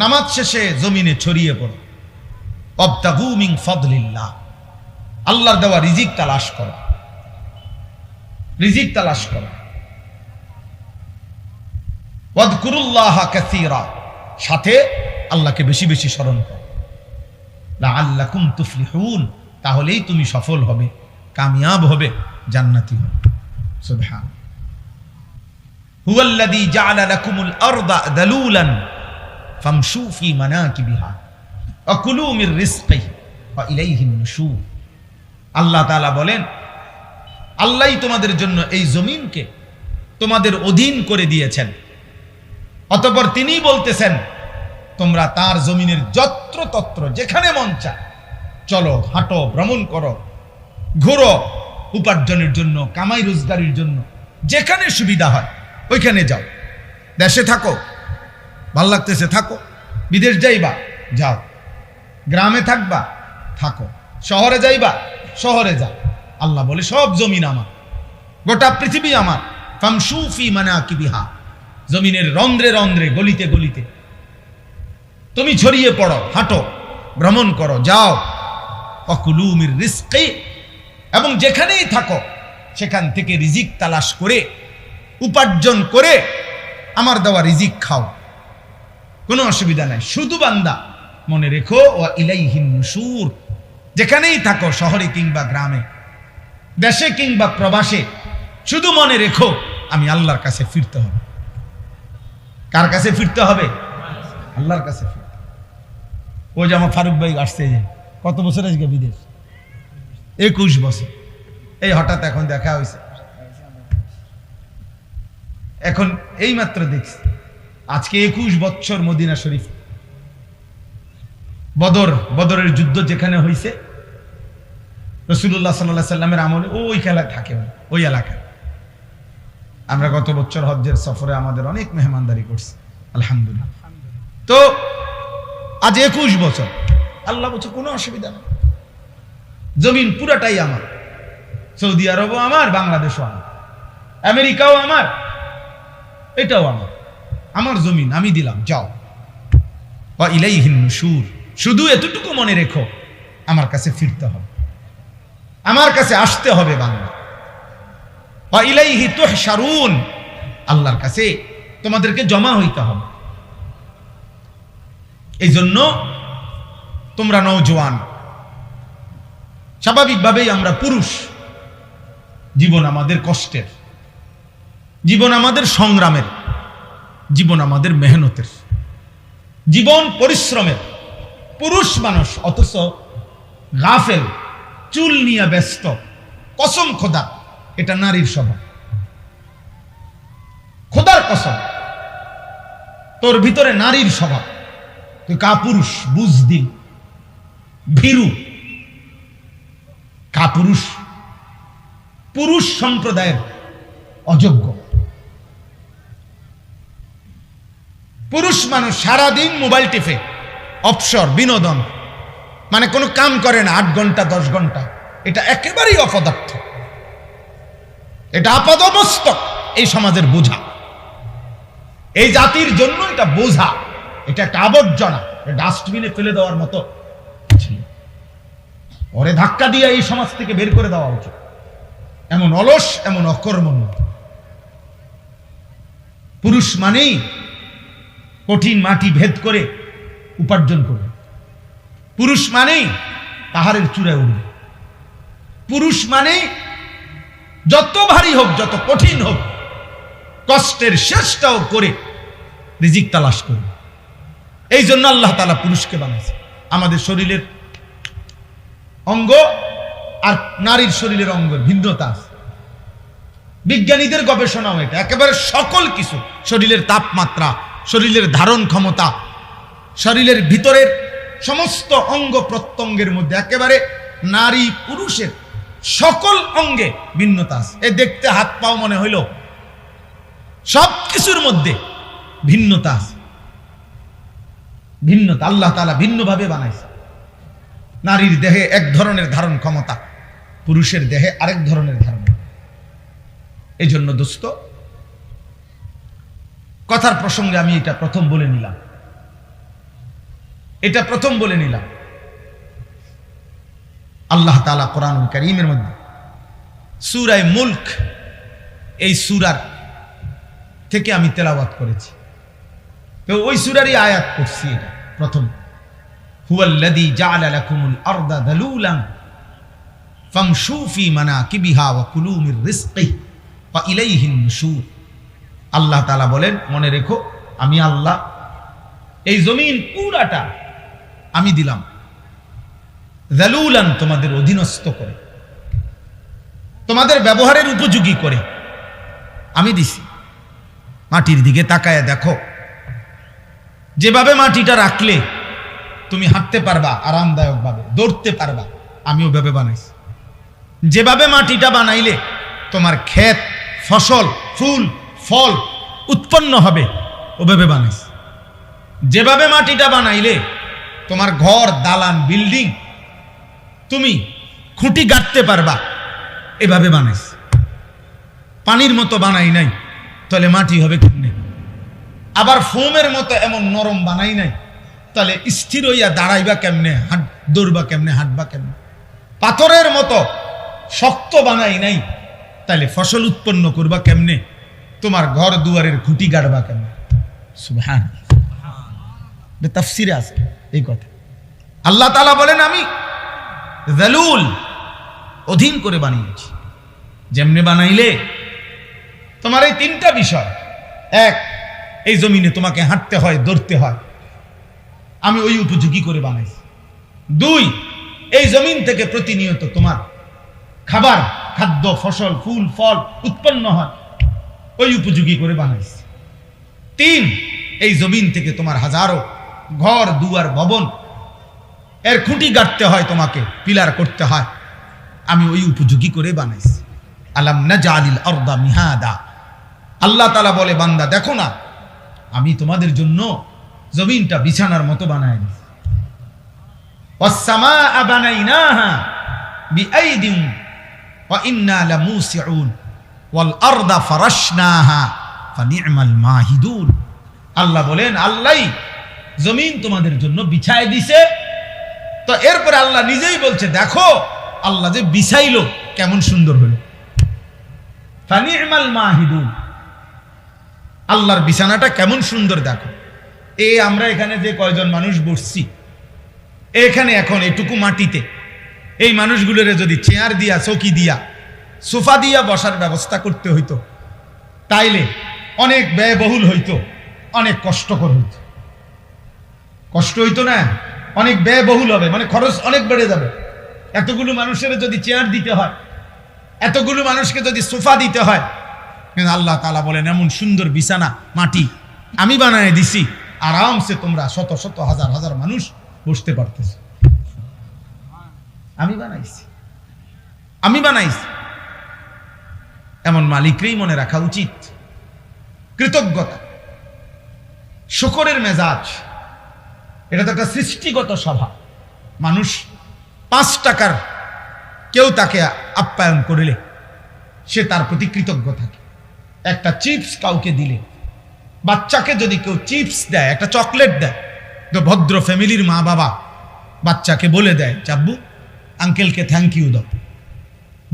[SPEAKER 1] নামাজ শেষে জমিনে ছড়িয়ে পড়ো। ওয়াবতাগু মিন ফাদলিল্লাহ, আল্লাহর দেওয়া রিজিক তালাশ করো, রিজিক তালাশ করো। ওয়াযকুরুল্লাহ কাসীরা, সাথে আল্লাহকে বেশি বেশি স্মরণ করো। লাআল্লাকুম তুফলিহুন, তাহলেই তুমি সফল হবে, কামিয়াব হবে, জান্নাতি হবে। সুবহান। হুয়াল্লাযী জাআলা লাকুমুল আরদা দালুলান ফামশু ফি মানাকিবিহা ওয়া কুলু মির রিজকিহি ওয়া ইলাইহিন নুশুর। আল্লাহ তাআলা বলেন, আল্লাহই তোমাদের জন্য এই জমিনকে তোমাদের অধীন করে দিয়েছেন। অতঃপর তিনি বলতেছেন, তোমরা তার জমিনের যত্র তত্র যেখানে মন চায় চলো, হাঁটো, ভ্রমণ করো, ঘুরো, উপার্জনের জন্য, কামাই রোজগারের জন্য যেখানে সুবিধা হয় ওইখানে যাও। দেশে থাকো, ভাল লাগতেছে থাকো, বিদেশ যাইবা যাও, গ্রামে থাকবা থাকো, শহরে যাইবা শহরে যাও। আল্লাহ বলে সব জমিন আমার, গোটা পৃথিবী আমার। ফামশু ফি মানাকিবিহা, জমিনের রন্ধ্রে রন্ধ্রে, গলিতে গলিতে তুমি ছড়িয়ে পড়ো, হাঁটো, ভ্রমণ করো, যাও। ওয়াকুলু মির রিজকি, এবং যেখানেই থাকো সেখান থেকে রিজিক তালাশ করে, উপার্জন করে আমার দেওয়া রিজিক খাও, কোনো অসুবিধা নাই। শুধু বান্দা মনে রেখো, ওয়া ইলাইহিন নুশুর, যেখানেই থাকো, শহরে কিংবা গ্রামে, দেশে কিংবা প্রবাসে, শুধু মনে রেখো আমি আল্লাহর কাছে ফিরতে হবে। কার কাছে ফিরতে হবে? আল্লাহর কাছে ফিরতে। ওই যে আমার ফারুক ভাই আসছে, যে কত বছর আজকে বিদেশ? 21 বছর। এই হঠাৎ এখন দেখা হয়েছে, এখন এই মাত্র দেখছি, আজকে 21 বছর মদিনা শরীফ। বদরের যুদ্ধ যেখানে হয়েছে, রাসূলুল্লাহ সাল্লাল্লাহু আলাইহি সাল্লামের আমলে ওই খেলা থাকে, ওই এলাকায়। আমরা গত বছর হজ্জের সফরে আমাদের অনেক মেহমানদারি করছি, আলহামদুলিল্লাহ। তো আজ 21 বছর, আল্লাহ বলছে কোনো অসুবিধা নেই, জমিন পুরাটাই আমার। সৌদি আরবও আমার, বাংলাদেশও আমার, আমেরিকাও আমার, এটাও আমার, আমার জমিন আমি দিলাম, যাও। ওয়া ইলাইহিন নুশুর, শুধু এতটুকু মনে রেখো আমার কাছে ফিরতে হবে, আমার কাছে আসতে হবে বান্দা। ওয়া ইলাইহি তুহশারুন, আল্লাহর কাছে তোমাদেরকে জমা হইতে হবে। এই জন্য তোমরা নওজোয়ান, স্বাভাবিকভাবেই আমরা পুরুষ, জীবন আমাদের কষ্টের, জীবন আমাদের সংগ্রামের, জীবন আমাদের মেহনতের, জীবন পরিশ্রমের। পুরুষ মানুষ অথচ গাফেল, চুল নিয়ে ব্যস্ত। কসম খোদা, এটা নারীর স্বভাব। খোদার কসম, তোর ভিতরে নারীর স্বভাব, তুই কাপুরুষ, বুঝদিন, ভীরু, কাপুরুষ, পুরুষ সম্প্রদায়ের অযোগ্য। পুরুষ মানুষ সারাদিন মোবাইল টিপে, অবসর, বিনোদন, মানে কোনো কাম করে না 8 ঘন্টা 10 ঘন্টা। এটা একেবারেই অপদার্থ, এটা আপাদমস্তক এই সমাজের বোঝা, এই জাতির জন্য এটা বোঝা, এটা একটা আবর্জনা, ডাস্টবিনে ফেলে দেওয়ার মতো। ওরে ধাক্কা দিয়ে এই সমাজ থেকে বের করে দেওয়া উচিত। এমন অলস, এমন অকর্মণ্য। পুরুষ মানেই কঠিন মাটি ভেদ করে উপার্জন করবে, পুরুষ মানেই পাহাড়ের চূড়ায় উঠবে, পুরুষ মানেই যত ভারী হোক, যত কঠিন হোক, কষ্টের শেষটাও করে রিজিক তালাশ করবে। এই জন্য আল্লাহ তাআলা পুরুষকে বানাইছে। আমাদের শরীরের অঙ্গ আর নারীর শরীরের অঙ্গের ভিন্নতা আছে। বিজ্ঞানীদের গবেষণাও এটা, একেবারে সকল কিছু, শরীরের তাপমাত্রা, শরীরের ধারণ ক্ষমতা, শরীরের ভিতরের সমস্ত অঙ্গ প্রত্যঙ্গের মধ্যে একেবারে নারী পুরুষের সকল অঙ্গে ভিন্নতা আছে। এ দেখতে হাত পাও মনে হইল, সব কিছুর মধ্যে ভিন্নতা আছে। ভিন্নতা আল্লাহ তাআলা ভিন্নভাবে বানাইছে। নারীর দেহে এক ধরনের ধারণ ক্ষমতা, পুরুষের দেহে আরেক ধরনের ধারণ। এই জন্য দোস্ত, কথার প্রসঙ্গে আমি এটা প্রথম বলে নিলাম। আল্লাহ তাআলা কোরআনুল কারীমের মধ্যে সূরা মুলক, এই সূরার থেকে আমি তেলাওয়াত করেছি, তো ওই সূরারই আয়াত করছি। এটা প্রথম, হুয়াল্লাযী জাআলা লাকুমুল আরদা যালুলান ফামশু ফি মানাকিবিহা ওয়া কুলু মির রিজকিহি ওয়া ইলাইহিন নুশুর। আল্লাহ তাআলা বলেন, মনে রেখো আমি আল্লাহ এই জমিন পুরাটা আমি দিলাম যালুলান, তোমাদের অধীনস্থ করে, তোমাদের ব্যবহারের উপযোগী করে আমি দিছি। মাটির দিকে তাকায় দেখো, যেভাবে মাটিটা রাখলে তুমি হাঁটতে পারবা আরামদায়ক ভাবে, দৌড়তে পারবা, আমি ওভাবে বানাইছি। যেভাবে মাটিটা বানাইলে তোমার ক্ষেত, ফসল, ফুল, ফল উৎপন্ন হবে, ওভাবে বানাইছি। যেভাবে মাটিটা বানাইলে তোমার ঘর, দালান, বিল্ডিং তুমি খুঁটি গাঁথতে পারবা, এভাবে বানাইছি। পানির মতো বানাই নাই, তাহলে মাটি হবে কেমনে? আবার ফোমের মতো এমন নরম বানাই নাই, তাহলে স্থির হইয়া দাঁড়াইবা কেমনে, দৌড়বা কেমনে, হাঁটবা কেমনে? পাথরের মতো শক্ত বানাই নাই, তাহলে ফসল উৎপন্ন করবা কেমনে? তোমার ঘর দুয়ারের খুঁটি গাড়বা কেমনে? সুবহানাল্লাহ, তাফসীরে আছে এই কথা। আল্লাহ তাআলা বলেন, আমি যালুল, অধীন করে বানিয়েছি। যেমনে বানাইলে তোমার এই তিনটা বিষয়, এক, এই জমিনে তোমাকে হাঁটতে হয়, দৌড়তে হয়, আমি ওই উপযোগী করে বানাইছি। দুই, এই জমিন থেকে প্রতিনিয়ত তোমার খাবার, খাদ্য, ফসল, ফুল, ফল উৎপন্ন হয়, ওই উপযোগী করে বানাইছি। তিন, এই জমিন থেকে তোমার হাজারো ঘর, দুয়ার, ভবন এর খুঁটি গাঁথতে হয়, তোমাকে পিলার করতে হয়, আমি ওই উপযোগী করে বানাইছি। আলাম নাজআলিল আরদা মিহাদা, আল্লাহ তাআলা বলে, বান্দা দেখো না, আমি তোমাদের জন্য জমিনটা বিছানার মতো বানায় দিয়েছি। ওয়াস সামাআ বানাইনাহা বিআইদিন ওয়া ইন্না লামুসিউন ওয়াল আরদা ফারাশনাহা ফানি'মাল মাহিদুন। আল্লাহ বলেন, আল্লাহই জমিন তোমাদের জন্য বিছায় দিছে। তো এরপরে আল্লাহ নিজেই বলছে, দেখো আল্লাহ যে বিছাইলো কেমন সুন্দর হলো। ফানি'মাল মাহিদুন, আল্লাহর বিছানাটা কেমন সুন্দর দেখো। এই আমরা এখানে যে কয়জন মানুষ বসছি, এখানে এখন এটুকু মাটিতে এই মানুষগুলোর যদি চেয়ার দিয়া, চৌকি দিয়া, সোফা দিয়া বসার ব্যবস্থা করতে হইতো, তাইলে অনেক ব্যয়বহুল হইতো, অনেক কষ্টকর হইতো। কষ্ট হইতো না, অনেক ব্যয়বহুল হবে, মানে খরচ অনেক বেড়ে যাবে। এতগুলো মানুষের যদি চেয়ার দিতে হয়, এতগুলো মানুষকে যদি সোফা দিতে হয়, কিন্তু আল্লাহ তাআলা বলেন, এমন সুন্দর বিছানা মাটি আমি বানায় দিছি, আরামসে তোমরা শত শত হাজার হাজার মানুষ বসতে পারতেছে। আমি বানাইছি। এমন মালিকরেই মনে রাখা উচিত। কৃতজ্ঞতা, শুকরের মেজাজ, এটা তো একটা সৃষ্টিগত স্বভাব। মানুষ 5 টাকার কেউ তাকে আপ্যায়ন করিলে সে তার প্রতি কৃতজ্ঞ থাকে। একটা চিপস কাউকে দিলে, বাচ্চাকে যদি কেউ চিপস দেয়, একটা চকলেট দেয়, তো ভদ্র ফ্যামিলির মা বাবা বাচ্চাকে বলে দেয়, চাব্বু আঙ্কেলকে থ্যাংক ইউ দাও,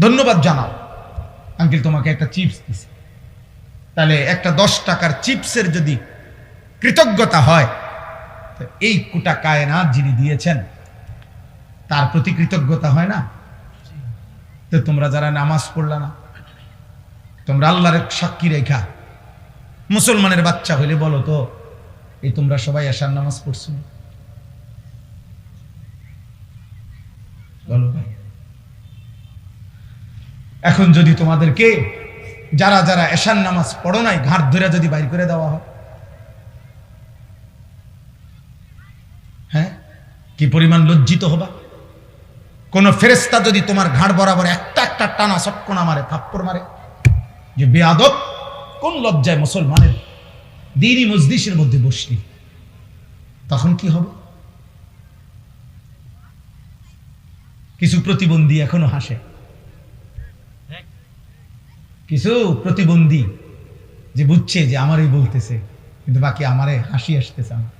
[SPEAKER 1] ধন্যবাদ জানাও, আঙ্কেল তোমাকে একটা চিপস দিছে। তাহলে একটা 10 টাকার চিপসের যদি কৃতজ্ঞতা হয়, তো এই কোটা কায়নাত যিনি দিয়েছেন তার প্রতি কৃতজ্ঞতা হয় না? তো তোমরা যারা নামাজ পড়লা না, তোমরা আল্লাহর সাক্ষী রেখা মুসলমানের বাচ্চা হইলে বলো তো, এই তোমরা সবাই এশার নামাজ পড়ছো? বলো ভাই। এখন যদি তোমাদেরকে যারা যারা এশার নামাজ পড়ো নাই ঘাট ধরে যদি বাইর করে দেওয়া হয়, হ্যাঁ, কি পরিমাণ লজ্জিত হবা? কোন ফেরেশতা যদি তোমার ঘাড় বরাবর একটা একটা টানা চটকনা মারে, থাপ্পড় মারে, যে বেয়াদব, কোন লজ্জায় মুসলমানের দ্বীনি মজলিসের মধ্যে বসলি, তখন কি হবে? কিছু প্রতিবন্ধী এখনো হাসে, কিছু প্রতিবন্ধী যে বুঝছে যে আমারই বলতেছে, কিন্তু বাকি আমারে হাসি আসতেছে আমার।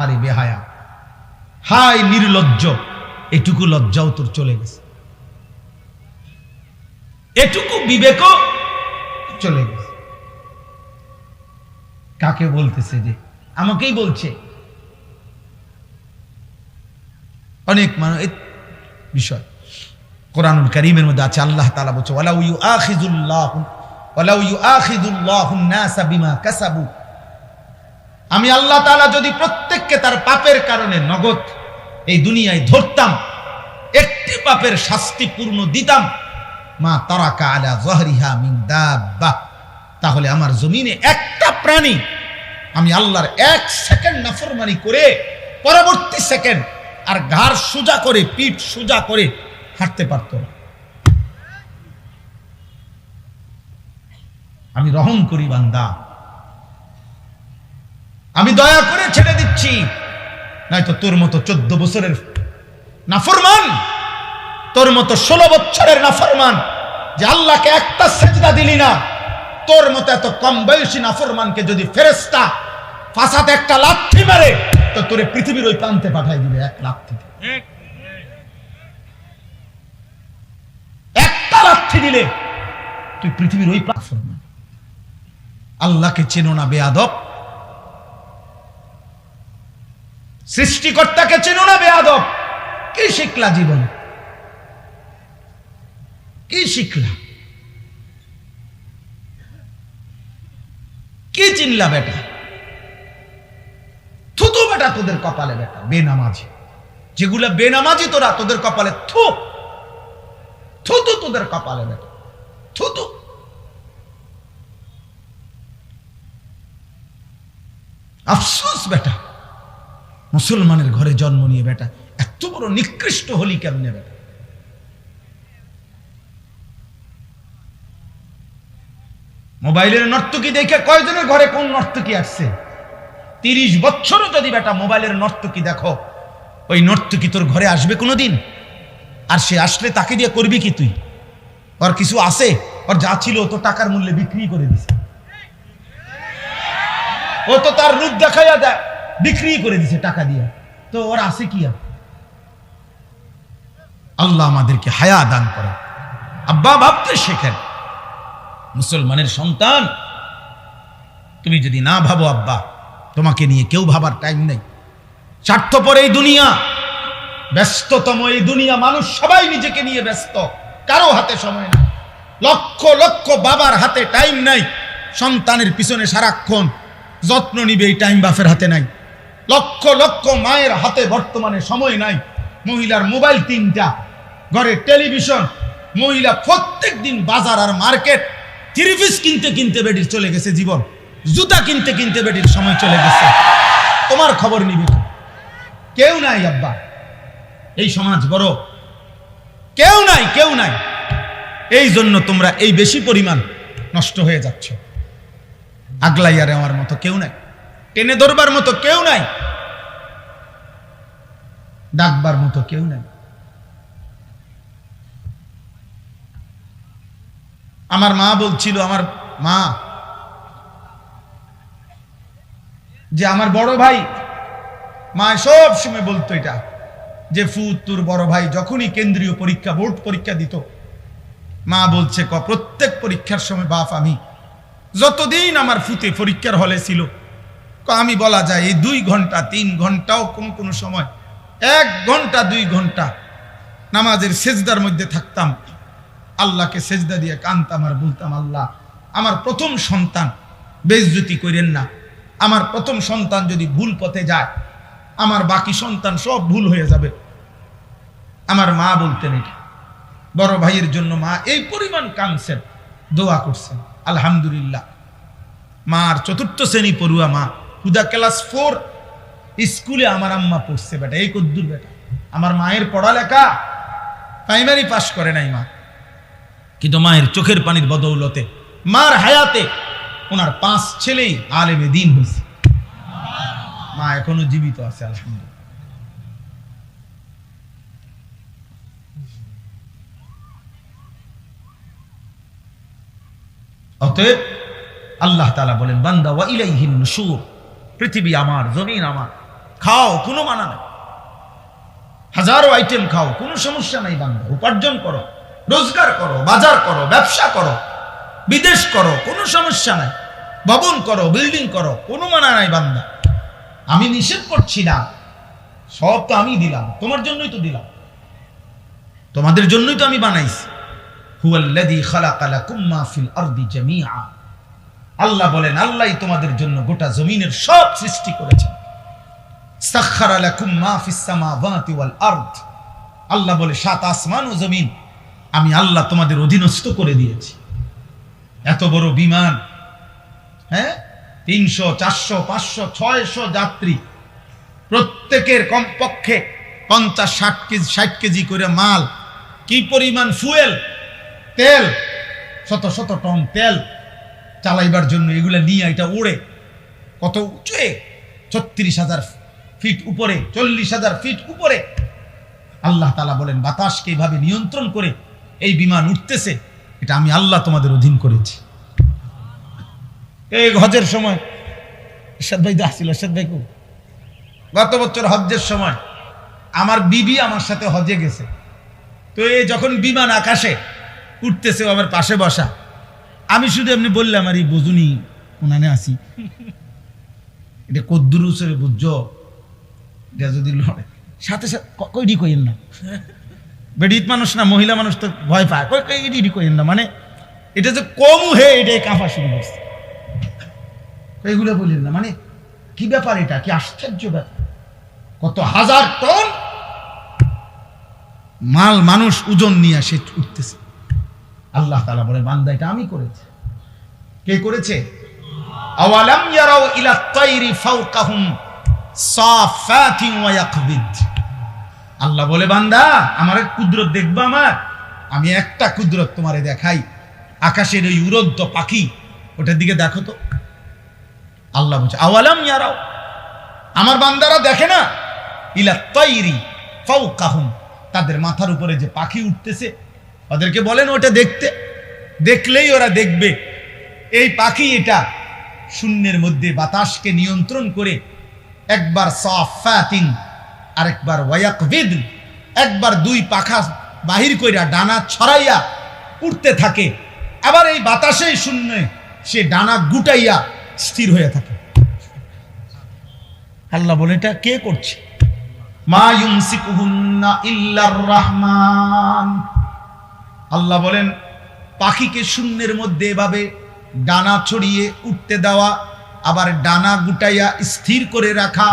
[SPEAKER 1] আরে বেহায়া, হাই নির্লজ্জ, এটুকু লজ্জাও তোর চলে গেছে, এটুকু বিবেকও চলে গেছে। কাকে বলতেছে? যে আমাকেই বলছে। অনেক মানুষ বিষয় কোরআনুল কারীমের মধ্যে আছে, আল্লাহ তাআলা বলছে ওয়ালাউ ইউআখিযুল্লাহুন নাসা বিমা কাসাবু, আমি আল্লাহ তাআলা যদি প্রত্যেককে তার পাপের কারণে নগদ এই দুনিয়ায় ধরতাম, একটি পাপের শাস্তি পূর্ণ দিতাম, মা তারাকা আলা যহরিহা মিন দাব্বা, তাহলে আমার জমিনে একটা প্রাণী আমি আল্লাহর 1 সেকেন্ড নাফরমানি করে পরবর্তী সেকেন্ড আর ঘাড় সোজা করে, পিঠ সোজা করে হাঁটতে পারত না। আমি রহম করি বান্দা, আমি দয়া করে ছেড়ে দিচ্ছি, নয়তো তোর মতো 14 বছরের নাফরমান, তোর মতো 16 বছরের নাফরমান যে আল্লাহকে একটা সেজদা দিলি না, তোর মতো এত কম বয়সী নাফরমানকে যদি ফেরেশতা ফাসাতে একটা লাথি মারে, তো তোরে পৃথিবীর ওই প্রান্তে পাঠাই দিবে এক লাথিতে। একটা লাথি দিলে তুই পৃথিবীর ওই প্রান্তে। আল্লাহকে চেনো না বেয়াদব, সৃষ্টিকর্তাকে চেনো না বেয়াদব, কি শিখলা জীবন? কি শিখলা? কি চিনলা বেটা? থুতু বেটা তোদের কপালে, বেটা বেনামাজি, যেগুলা বেনামাজি তোরা, তোদের কপালে থু, থুতু তোদের কপালে বেটা, থুতু। আফসোস বেটা, মুসলমানের ঘরে জন্ম নিয়ে বেটা এত বড় নিকৃষ্ট হলি কেমনে বেটা? মোবাইলের নর্তকী দেখে কয়জনের ঘরে কোন নর্তকী আসছে? 30 বছরও যদি বেটা মোবাইলের নর্তকী দেখো, ওই নর্তকী তোর ঘরে আসবে কোনোদিন? আর সে আসলে তাকে দিয়ে করবি কি তুই? ওর কিছু আছে? ওর যা ছিল ও তো টাকার মূল্যে বিক্রি করে দিছে, ও তো তার রূপ দেখাইয়া দেয় বিক্রি করে দিছে টাকা দিয়া, তো ওর আছে কি? আল্লাহ আমাদেরকে হায়া দান করে। আব্বা ভাবতে শেখেন, মুসলমানের সন্তান তুমি যদি না ভাবো, আব্বা তোমাকে নিয়ে কেউ ভাবার টাইম নেই। স্বার্থপর এই দুনিয়া, ব্যস্ততম এই দুনিয়া, মানুষ সবাই নিজেকে নিয়ে ব্যস্ত, কারো হাতে সময় নেই। লক্ষ লক্ষ বাবার হাতে টাইম নাই, সন্তানের পিছনে সারাক্ষণ যত্ন নিবে এই টাইম বাপের হাতে নাই। লক্ষ লক্ষ মায়ের হাতে বর্তমানে সময় নাই। মহিলার মোবাইল 3টা, ঘরে টেলিভিশন, মহিলা প্রত্যেক দিন বাজার আর মার্কেট, 3 পিস কিনতে কিনতে বেটির চলে গেছে জীবন, জুতা কিনতে কিনতে বেটির সময় চলে গেছে। তোমার খবর নিবে কেউ নাই আব্বা, এই সমাজ বড়, কেউ নাই, কেউ নাই। এই জন্য তোমরা এই বেশি পরিমাণ নষ্ট হয়ে যাচ্ছ। আগলাইয়ারে আমার মতো কেউ নাই, টেনে ধরবার মতো কেউ নাই, ডাকবার মতো কেউ নাই। আমার মা বলছিল, আমার মা, যে আমার বড় ভাই, মা সব সময় বলতো এটা, যে তোর বড় ভাই যখনই কেন্দ্রীয় পরীক্ষা, বোর্ড পরীক্ষা দিত, মা বলছে প্রত্যেক পরীক্ষার সময় বাপ, আমি যতদিন আমার ফুতে পরীক্ষার হলে ছিল, আমি বলা যায় এই 2 ঘন্টা 3 ঘন্টাও কোন সময় 1 ঘন্টা 2 ঘন্টা নামাজের সেজদার মধ্যে থাকতাম, আল্লাহকে সেজদা দিয়ে কাঁদতাম আর বলতাম, আল্লাহ আমার প্রথম সন্তান বেইজ্জতি করেন না, আমার প্রথম সন্তান যদি ভুল পথে যায়, আমার বাকি সন্তান সব ভুল হয়ে যাবে। আমার মা বলতেন এটা, বড় ভাইয়ের জন্য মা এই পরিমাণ কাঁদছেন, দোয়া করছেন। আলহামদুলিল্লাহ, মার 4র্থ শ্রেণী পড়ুয়া মা, হুদা ক্লাস 4 স্কুলে আমার আম্মা পড়ছে বেটা, এই কদ্দুর বেটা। আমার মায়ের পড়ালেখা প্রাইমারি পাস করে নাই মা, কিন্তু মায়ের চোখের পানির বদৌলতে, মার হায়াতে ওনার 5 ছেলেই আলেমে দ্বীন হয়েছে। মা এখনো জীবিত আছে আলহামদুলিল্লাহ। অতএব আল্লাহ তাআলা বলেন বান্দা ওয়া ইলাইহিন নুশুর, পৃথিবী আমার, জমিন আমার, খাও কোনো মানা নাই, হাজারো আইটেম খাও কোনো সমস্যা নাই বান্দা, উপার্জন করো, রোজগার করো, বাজার করো, ব্যবসা করো, বিদেশ করো, কোনো সমস্যা নাই, ভবন করো, বিল্ডিং করো, কোনো মানা নাই বান্দা। আমি নিষেধ করছি না, সব তো আমি দিলাম, তোমার জন্যই তো দিলাম, তোমাদের জন্যই তো আমি বানাইছি। হুয়াল্লাযী খালাকা লাকুম মা ফিল আরদি জামিআ, আল্লাহ বলেন আল্লাহই তোমাদের জন্য গোটা জমিনের সব সৃষ্টি করেছেন। সাখখারা লাকুম মা ফিস সামাওয়াতি ওয়াল আরদ, আল্লাহ বলে সাত আসমান ও জমিন আমি আল্লাহ তোমাদের অধীনস্থ করে দিয়েছি। এত বড় বিমান, হ্যাঁ, 300, 400, 500, 600 যাত্রী, প্রত্যেকের কমপক্ষে 50-60 কেজি 60 কেজি করে মাল, কি পরিমাণ ফুয়েল, তেল, শত শত টন তেল চালাইবার জন্য এগুলা নিয়ে এটা উড়ে কত উঁচে, 36,000 ফিট উপরে, 40,000 ফিট উপরে। আল্লাহ তাআলা বলেন বাতাসকে এইভাবে নিয়ন্ত্রণ করে এই বিমান উঠতেছে, এটা আমি আল্লাহ তোমাদের অধীন করেছি। এই হজের সময় এরশাদ ভাই আসছিল, এরশাদ ভাই গত বছর হজ্জের সময় আমার বিবি আমার সাথে হজে গেছে, তো এই যখন বিমান আকাশে উঠতেছে আমার পাশে বসা, আমি শুধু এমনি বললাম আর এই বুঝুনি ওনানে আসি, এটা কদ্দুর উসরে বুঝছো, এটা যদি লড়ে সাথে সাথে কইডি কইেন না, বেডিত মানুষ না, মহিলা মানুষ তো ভয় পায়, কইডি কইেন না, মানে এটা যে কম হে এটাই কাঁপা শুরু করছে, এগুলো বললেন না, মানে কি ব্যাপার, এটা কি আশ্চর্য ব্যাপার, কত হাজার টন মাল মানুষ ওজন নিয়ে সে উঠতেছে। আল্লাহ তাআলা বলে বান্দা এটা আমি করেছি। কে করেছে? আওয়ালাম ইয়ারাউ ইলা তাইরি ফাওকাহুম সাফাতিন ওয়া ইয়াকবিদ, আল্লাহ বলে বান্দা আমার কুদরত দেখবা, আমি একটা কুদরত তোমারে দেখাই, আকাশের ওই উড়ন্ত পাখি ওটার দিকে দেখো তো। আল্লাহ বলছে আওয়ালাম ইয়ারাউ, আমার বান্দারা দেখে না, ইলা তাইরি ফাওকাহুম, তাদের মাথার উপরে যে পাখি উঠতেছে ওদেরকে বলেন ওটা দেখতে, দেখলেই ওরা দেখবে এই পাখি এটা শূন্যের মধ্যে বাতাসকে নিয়ন্ত্রণ করে একবার সাফাতিন আরেকবার ওয়ায়াকবিদ, একবার দুই পাখা বাহির কইরা ডানা ছড়াইয়া উঠতে থাকে, আবার এই বাতাসেই শূন্যে সে ডানা গুটাইয়া স্থির হয়ে থাকে। আল্লাহ বলে এটা কে করছে? মা ইউমসিকুহুন্না ইল্লার রহমান, আল্লাহ বলেন পাখিকে শূন্যের মধ্যে এভাবে ডানা ছড়িয়ে উঠতে দেওয়া, আবার ডানা গুটাইয়া স্থির করে রাখা,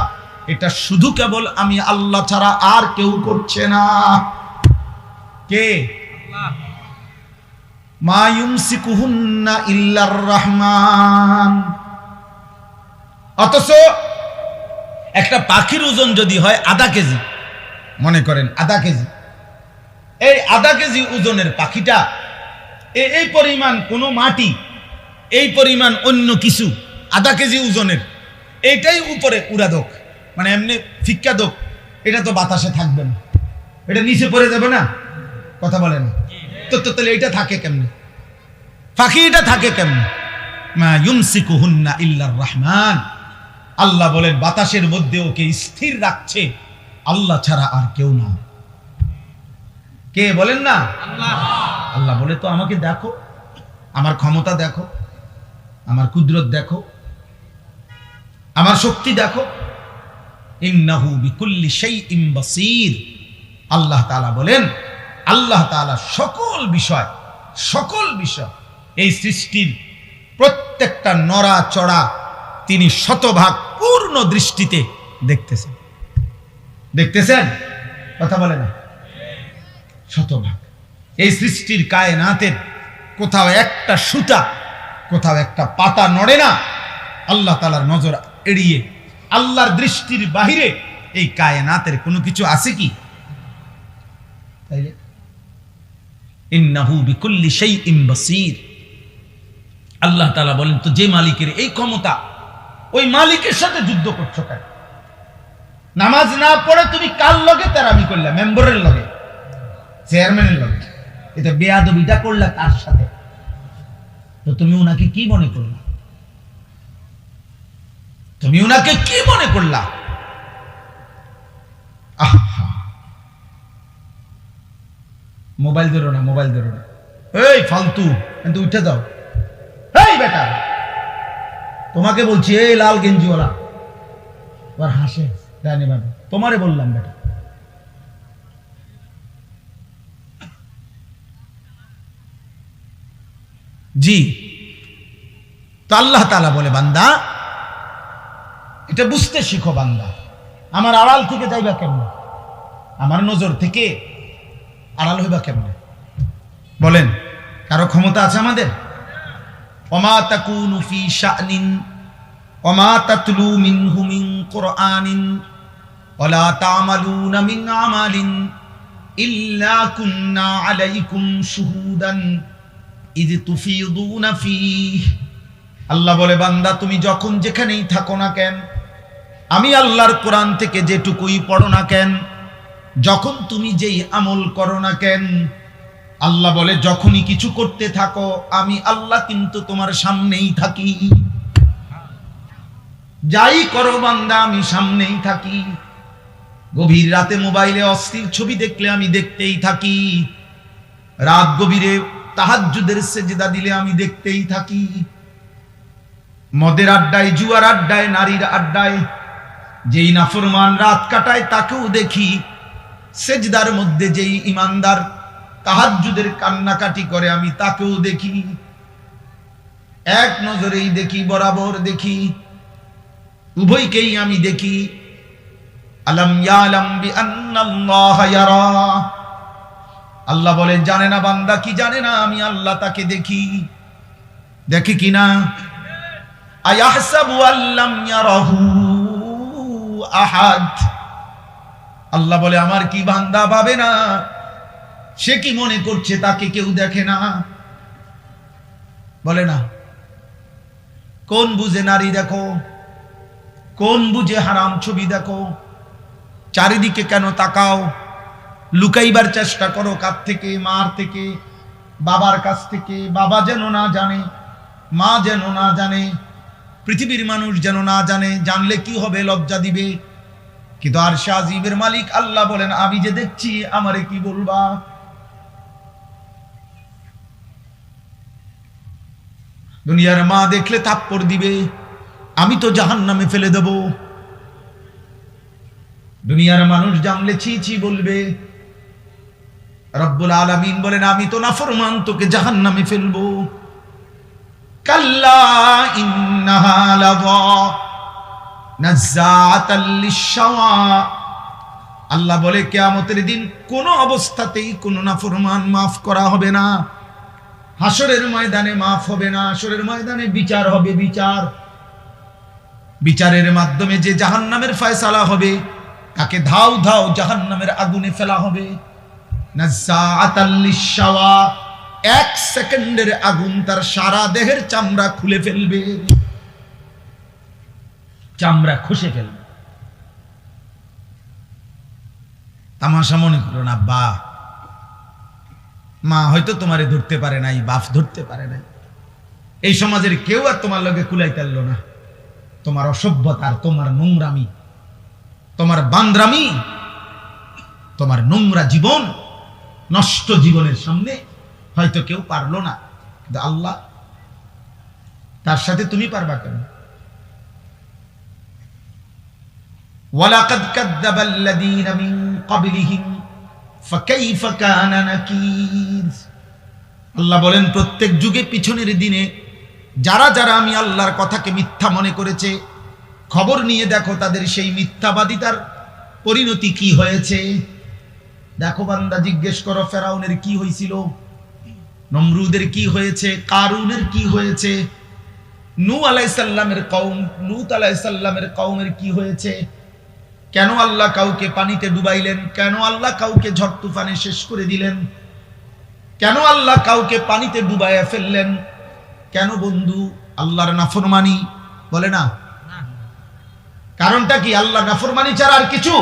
[SPEAKER 1] এটা শুধু কেবল আমি আল্লাহ ছাড়া আর কেউ করছে না। কে? মা ইউমসিকুহুন্না ইল্লার রহমান। অথচ একটা পাখির ওজন যদি হয় আধা কেজি, মনে করেন আধা কেজি, এই আধা কেজি ওজনের পাখিটা এই পরিমাণ কোনো মাটি, এই পরিমাণ অন্য কিছু আধা কেজি ওজনের, এইটাই উপরে উড়া দোক, মানে এমনি ফিক্কা দোক, এটা তো বাতাসে থাকবে না, এটা নিচে পড়ে যাবে না, কথা বলে না তো, তাহলে এটা থাকে কেমনে? পাখি এটা থাকে কেমনে? মা ইউমসিকুহুন্না ইল্লার রহমান, আল্লাহ বলেন বাতাসের মধ্যে ওকে স্থির রাখছে আল্লাহ ছাড়া আর কেউ না। কে বলেন না? আল্লাহ বলে তো আমাকে দেখো, আমার ক্ষমতা দেখো, আমার কুদরত দেখো, আমার শক্তি দেখো। ইন্নাহু বিকুল্লি শাইইন বাসীর, আল্লাহ তাআলা বলেন আল্লাহ তাআলা সকল বিষয় এই সৃষ্টির প্রত্যেকটা নড়াচড়া তিনি শতভাগ পূর্ণ দৃষ্টিতে দেখতেছেন, কথা বলে না, শতভাগ। এই সৃষ্টির কায়নাতের কোথাও একটা সুতা, কোথাও একটা পাতা নড়ে না, আল্লাহ তাআলার নজর এড়িয়ে, আল্লাহর দৃষ্টির বাহিরে এই কায়নাতের কোনো কিছু আছে কি? তাইলে ইন্নাহু বিকুল্লি শাইইন বাসীর, আল্লাহ তাআলা বলেন তো যে মালিকের এই ক্ষমতা, ওই মালিকের সাথে যুদ্ধ করছো কেন? নামাজ না পড়ে তুমি কার লগে তেরামি করলা? মেম্বারের লগে, চেয়ারম্যানের লগে, এটা বেয়াদবিটা করলা তার সাথে, তো তুমি ওনাকে কি মনে করলা? তুমি উনাকে কি মনে করলা? আহা, মোবাইল ধরো না, মোবাইল ধরো না, এই ফালতু, কিন্তু উঠে দাও। এই বেটা, তোমাকে বলছি, এই লাল গেঞ্জিওয়ালা আবার হাসে, জানি বাবা, তোমারে বললাম বেটা। জি, তো আল্লাহ তাআলা বলে, বান্দা এটা বুঝতে শিখো। বান্দা আমার আড়াল থেকে যাইবা কেমনে? আমার নজর থেকে আড়াল হইবা কেমনে? বলেন, কারো ক্ষমতা আছে আমাদের? ওমা তাকুনু ফি শানিন ওমা তাতলু মিনহু মিন কুরআনিন ওয়ালা তা'মালুনা মিন আমালিন ইল্লা কুননা আলাইকুম শুহুদান ইয তুফিদুনা ফীহ। আল্লাহ বলে, বান্দা তুমি যখন যেখানেই থাকো না কেন, আমি আল্লাহর কোরআন থেকে যেটুকুই পড়ো না কেন, যখন তুমি যেই আমল করো না কেন, আল্লাহ বলে যখনই কিছু করতে থাকো আমি আল্লাহ কিন্তু তোমার সামনেই থাকি। যাই করো বান্দা আমি সামনেই থাকি। গভীর রাতে মোবাইলে অস্থির ছবি দেখলে আমি দেখতেই থাকি। রাত গভীরে তাহাজ্জুদের সেজদা দিলে আমি দেখতেই থাকি। মদের আড্ডায়, জুয়ার আড্ডায়, নারীর আড্ডায় যেই নাফরমান রাত কাটায় তাকেও দেখি। সেজদার মধ্যে যেই ইমানদার তাহাজ্জুদের কান্নাকাটি করে আমি তাকেও দেখি। এক নজরেই দেখি, বরাবর দেখি, উভয়কেই আমি দেখি। আলাম ইয়ালাম বিআন্নাল্লাহা ইয়ারা। আল্লাহ বলে, জানে না বান্দা কি জানে না আমি আল্লাহ তাকে দেখি। দেখি কিনা? আয়াহসাবু আল্লাম ইয়ারাহু আহাদ। আল্লাহ বলে, আমার কি বান্দা ভাবে না? সে কি মনে করছে তাকে কেউ দেখে না? বলে না। কোন বুঝে নারী দেখো, কোন বুঝে হারাম ছবি দেখো? চারিদিকে কেন তাকাও? লুকাইবার চেষ্টা করো কার থেকে? মার থেকে, বাবার কাছ থেকে। বাবা যেন না জানে, মা যেন না জানে, পৃথিবীর মানুষ যেন না জানে। জানলে কি হবে? লজ্জা দিবে। কিন্তু আরশে আজিমের মালিক আল্লাহ বলেন, আমি যে দেখছি আমারে কি বলবা? দুনিয়ার মা দেখলে থাপ্পড় দিবে, আমি তো জাহান্নামে ফেলে দেব। দুনিয়ার মানুষ জানলে ছি ছি বলবে। রব্বুল আলামিন বলেন, আমি তো নাফরমান, তোকে জাহান্নামে ফেলবো। কাল্লা ইন্নাহা লাযা নাযাআতাল লিশ-শাওয়া। আল্লাহ বলে, কিয়ামতের দিন কোন অবস্থাতেই কোন নাফরমান মাফ করা হবে না। হাসরের ময়দানে মাফ হবে না। হাসরের ময়দানে বিচার হবে। বিচারের মাধ্যমে যে জাহান্নামের ফয়সালা হবে, তাকে ধাও ধাও জাহান্নামের আগুনে ফেলা হবে। নাযাআতাল লিশ-শাওয়া। এক সেকেন্ডের আগুন তার সারা দেহের চামড়া খুলে ফেলবে, চামড়া খসে ফেলবে। তামাশা মনে করো না। বা মা হয়তো তোমারে ধরতে পারে নাই, বাপ ধরতে পারে নাই, এই সমাজের কেউ আর তোমার লগে কুলাইতে পারলো না। তোমার অসভ্যতার, তোমার নোংরামি, তোমার বান্দ্রামি, তোমার নোংরা জীবন, নষ্ট জীবনের সামনে হয়তো কেউ পারলো না, কিন্তু আল্লাহ, তার সাথে তুমি পারবা কেন? ওয়ালাকাদ কাযযাবাল্লাযীনা মিন ক্বাবলিহিম ফাকাইফা কানা নাকির। আল্লাহ বলেন, প্রত্যেক যুগে পিছনের দিনে যারা যারা আমি আল্লাহর কথাকে মিথ্যা মনে করেছে, খবর নিয়ে দেখো তাদের সেই মিথ্যাবাদিতার পরিণতি কি হয়েছে। দেখো বান্দা, জিজ্ঞেস করো ফেরাউনের কি হয়েছিল, নমরুদের কি হয়েছে, কারুনের কি হয়েছে, নূহ আলাইহিস সালামের কওম, লূত আলাইহিস সালামের কওমের কি হয়েছে। কেন আল্লাহ কাউকে পানিতে ডুবাইলেন? কেন আল্লাহ কাউকে ঝড় তুফানে শেষ করে দিলেন? কেন আল্লাহ কাউকে পানিতে ডুবাইয়া ফেললেন? কেন বন্ধু? আল্লাহর নাফরমানি। বলে না। কারণটা কি? আল্লাহ নাফরমানি ছাড়া আর কিছু?